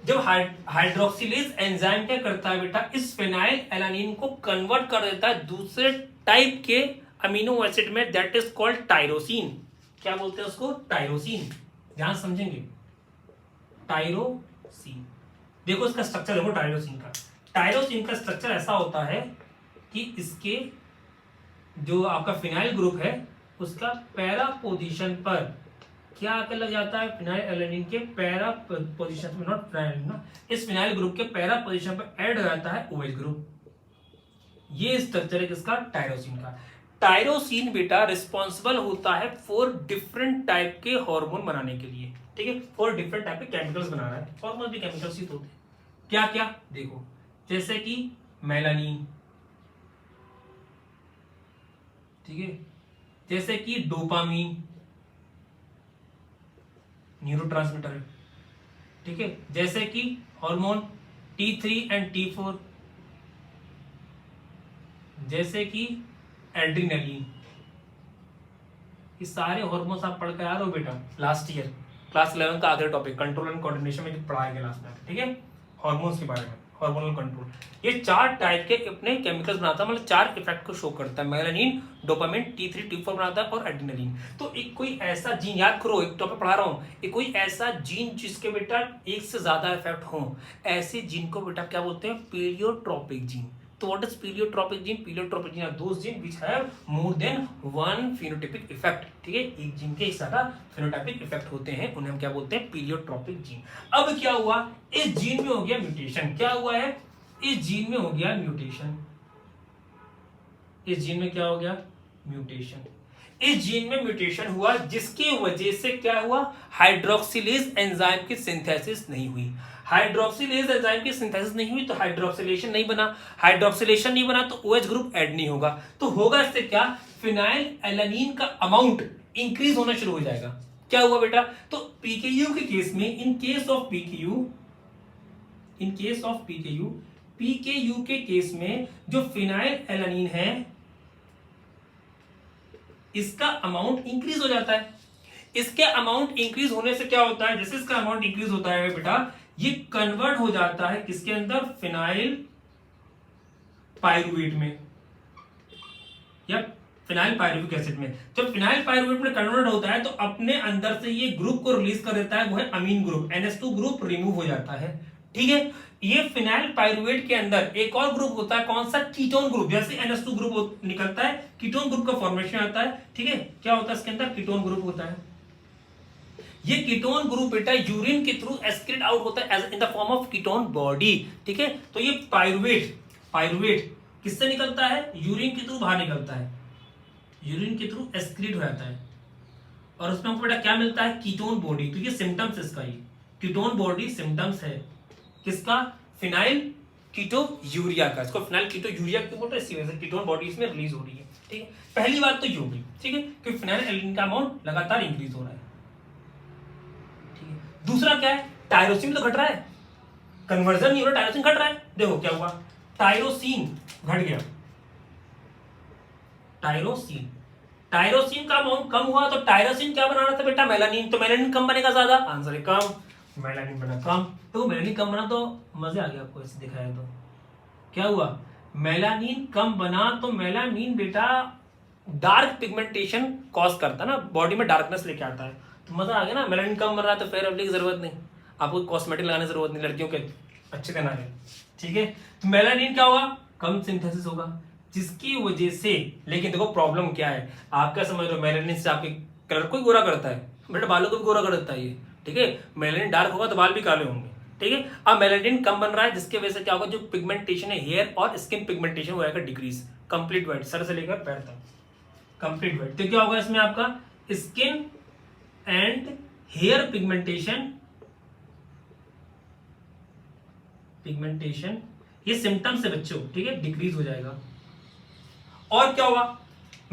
जब हाइड्रोक्सिलेज एंजाइम क्या करता है बेटा? इस फिनाइल एलानीन को कन्वर्ट कर देता है दूसरे टाइप के अमीनो एसिड में, दैट इज कॉल्ड टायरोसिन। क्या बोलते हैं उसको? टायरोसिन। ध्यान समझेंगे, टायरोसिन। देखो इसका स्ट्रक्चर देखो टायरोसिन का। टायरोसिन का स्ट्रक्चर ऐसा होता है कि इसके जो आपका फिनाइल ग्रुप है उसका पैरा पोजीशन पर क्या आकर लग जाता है? फिनाइल एलानीन के पैरा पोजीशन पर, नॉट फिनाइल ना, इस फिनाइल ग्रुप के पैरा पोजीशन पर ऐड हो जाता है OH ग्रुप। ये स्ट्रक्चर है किसका? टायरोसिन का। टायरोसिन बेटा रिस्पॉन्सिबल होता है फॉर डिफरेंट टाइप के हार्मोन बनाने के लिए। ठीक है, फॉर डिफरेंट टाइप के केमिकल्स बना रहा है। हार्मोन भी केमिकल्स ही तो होते हैं। क्या क्या? देखो, जैसे कि मेलानिन, ठीक है, जैसे कि डोपामीन, न्यूरोट्रांसमीटर है। ठीक है, जैसे कि हार्मोन T3 एंड T4, जैसे कि एड्रीनलिन। ये सारे हार्मोन्स आप पढ़ के आ रहे हो बेटा लास्ट ईयर क्लास 11 का आखिरी टॉपिक कंट्रोल एंड कोऑर्डिनेशन में जो पढ़ाया गया लास्ट में। ठीक है, हार्मोन्स के बारे में, हार्मोनल कंट्रोल। ये 4 टाइप के अपने केमिकल्स बनाता है, मतलब 4 इफेक्ट को शो करता है। मेलानिन, डोपामिन, T3 T4 बनाता है और एड्रेनालिन। तो एक कोई ऐसा जीन, याद करो एक टॉपिक पढ़ा रहा हूं, एक कोई ऐसा जीन जिसके बेटा एक से ज्यादा इफेक्ट हो, ऐसे जीन को बेटा क्या बोलते हैं? Pleiotropic gene. तो what is pleiotropic gene? Pleiotropic gene are those gene which have more than one phenotypic effect. ठीक है, एक जीन के ज्यादा फेनोटाइपिक इफेक्ट होते हैं, उन्हें हम क्या बोलते हैं? Pleiotropic gene. अब क्या हुआ? इस जीन में हो गया म्यूटेशन। क्या हुआ है? इस जीन में हो गया म्यूटेशन। इस जीन में क्या हो गया? म्यूटेशन। इस जीन में म्यूटेशन हुआ जिसकी वजह से क्या हुआ? हाइड्रोक्सिलेज एंजाइम की सिंथेसिस नहीं हुई। हाइड्रोक्सिलेज एंजाइम की सिंथेसिस नहीं हुई तो हाइड्रोक्सिलेशन नहीं बना। हाइड्रोक्सिलेशन नहीं बना तो OH ग्रुप ऐड नहीं होगा। तो होगा इससे क्या? फिनाइल एलानीन का अमाउंट इंक्रीज होना शुरू हो जाएगा। क्या हुआ बेटा? तो PKU के केस में, इन केस ऑफ PKU के केस में जो फिनाइल एलानीन है इसका अमाउंट इंक्रीज हो जाता है। इसके अमाउंट इंक्रीज होने से क्या होता है? जैसे इसका अमाउंट इंक्रीज होता है बेटा, ये कन्वर्ट हो जाता है किसके अंदर? फिनाइल पाइरुवेट में, या फिनाइल पायरुविक एसिड में। जब फिनाइल पायरुवेट में कन्वर्ट होता है तो अपने अंदर से ये ग्रुप को रिलीज कर देता है, वो है अमीन ग्रुप, NH2 ग्रुप रिमूव हो जाता है। ठीक है, ये फिनाइल पायरुवेट के अंदर एक और ग्रुप होता है, कौन सा? Ketone group. जैसे NH2 ग्रुप निकलता है, कीटोन ग्रुप का फॉर्मेशन आता है। ठीक है, क्या होता है इसके अंदर? कीटोन ग्रुप होता है। ये कीटोन ग्रुप बेटा यूरिन के थ्रू एक्सक्रीट आउट होता है as in the form of ketone body. ठीक है, तो ये पायरुवेट किससे निकलता है? यूरिन के थ्रू बाहर निकलता है, यूरिन के थ्रू एक्सक्रीट हो जाता है, और उसमें हमको बेटा क्या मिलता है? Ketone body. तो ये सिम्टम्स इसका, ये कीटोन बॉडी सिम्टम्स है किसका? फिनाइल कीटो यूरिया का। इसको फिनाइल कीटो यूरिया क्यों बोल रहे हैं? इसी वजह से कीटोन बॉडी इसमें रिलीज हो रही है। ठीक है, पहली बात तो ये होगी। ठीक है, कि फिनाइल एल्कीन का अमाउंट लगातार इंक्रीज हो रहा है। ठीक है, दूसरा क्या है? टायरोसिन तो घट रहा है, कन्वर्जन नहीं हो रहा, टायरोसिन घट रहा है। देखो क्या हुआ, टायरोसिन घट गया, टायरोसिन का अमाउंट कम हुआ, तो टायरोसिन क्या बनाना था बेटा? मेलानिन। तो मेलानिन कम बनेगा ज्यादा, आंसर है कम, मेलानिन बना कम। तो मेलानिन कम बना तो मजे आ गया आपको ऐसे दिखाया तो। क्या हुआ? मेलानिन कम बना तो मेलानिन बेटा डार्क पिगमेंटेशन कॉज करता है ना, बॉडी में डार्कनेस लेके आता है। तो मजा आ गया ना, मेलानिन कम बन रहा है तो फेयर लवली की जरूरत नहीं, आपको कॉस्मेटिक लगाने की जरूरत नहीं लड़कियों के अच्छे दिन आ गए। ठीक है, तो मेलानिन क्या होगा? कम सिंथेसिस होगा, जिसकी वजह से, लेकिन देखो प्रॉब्लम क्या है, आप क्या समझ रहे हो? मेलानिन से आपके कलर को ही गोरा करता है बेटा, बालों को भी गोरा कर देता है ये। ठीक है, मेलानिन डार्क होगा तो बाल भी काले होंगे। ठीक है, अब मेलानिन कम बन रहा है, जिसकी वजह से क्या होगा? जो पिगमेंटेशन है हेयर और स्किन पिगमेंटेशन हो जाएगा डिक्रीज, कंप्लीट व्हाइट, सर से लेकर पैर तक कंप्लीट व्हाइट। तो क्या होगा इसमें? आपका स्किन एंड हेयर पिगमेंटेशन ये सिम्टम्स है बच्चों। ठीक है, डिक्रीज हो जाएगा। और क्या होगा?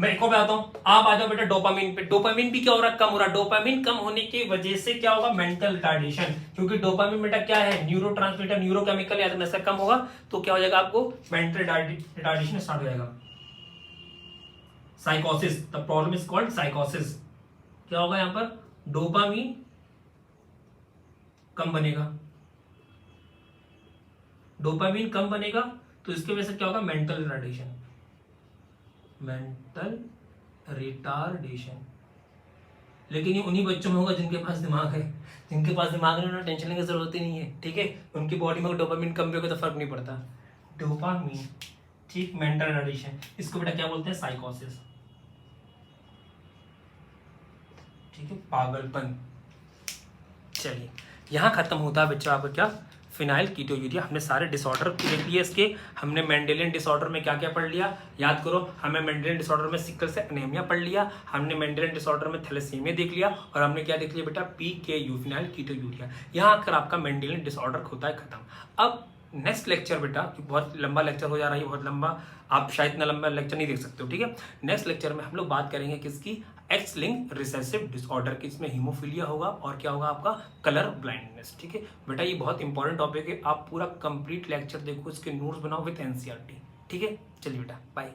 मैं एक और बताता हूं, आप आ जाओ बेटा डोपामिन पे। डोपामिन भी क्या हो रहा है? कम हो रहा है। डोपामिन कम होने की वजह से क्या होगा? मेंटल रिटार्डेशन, क्योंकि डोपामिन बेटा क्या है? न्यूरोट्रांसमीटर, न्यूरोकेमिकल, या तो ऐसा कम होगा तो क्या हो जाएगा? आपको मेंटल रिटार्डेशन स्टार्ट हो जाएगा, साइकोसिस। The problem is called साइकोसिस। क्या होगा यहां पर? डोपामिन कम बनेगा, डोपामिन कम बनेगा तो इसके वजह से क्या होगा? Mental retardation. लेकिन ये उन्हीं बच्चों में होगा जिनके पास दिमाग है, जिनके पास दिमाग है उन्हें टेंशन लेने की जरूरत ही नहीं है। ठीक है, उनकी बॉडी में डोपामिन कम भी होगा तो फर्क नहीं पड़ता। डोपामिन, ठीक, मेंटल रिटार्डेशन, इसको बेटा क्या बोलते हैं? साइकोसिस। ठीक है, पागलपन। चलिए, यहां खत्म होता है बच्चों आपका क्या? फिनाइल कीटोयूरिया। हमने सारे डिसऑर्डर देख लिए इसके। हमने मेंडेलियन डिसऑर्डर में क्या क्या पढ़ लिया, याद करो। हमें मेंडेलियन डिसऑर्डर में सिकल से एनीमिया पढ़ लिया, हमने मेंडेलियन डिसऑर्डर में थैलेसीमिया देख लिया, और हमने क्या देख लिया बेटा? PKU, phenylketonuria. यहाँ आकर आपका मेंडेलियन डिसऑर्डर होता है खत्म। अब नेक्स्ट लेक्चर बेटा, बहुत लंबा लेक्चर हो जा रहा है, बहुत लंबा, आप शायद इतना लंबा लेक्चर नहीं देख सकते हो। ठीक है, नेक्स्ट लेक्चर में हम लोग बात करेंगे किसकी? एक्स लिंक रिसेसिव डिसऑर्डर की। इसमें हीमोफीलिया होगा और क्या होगा? आपका कलर ब्लाइंडनेस। ठीक है बेटा, ये बहुत इंपॉर्टेंट टॉपिक है, आप पूरा कंप्लीट लेक्चर देखो, इसके नोट्स बनाओ विद NCERT। ठीक है, चलिए बेटा, बाय।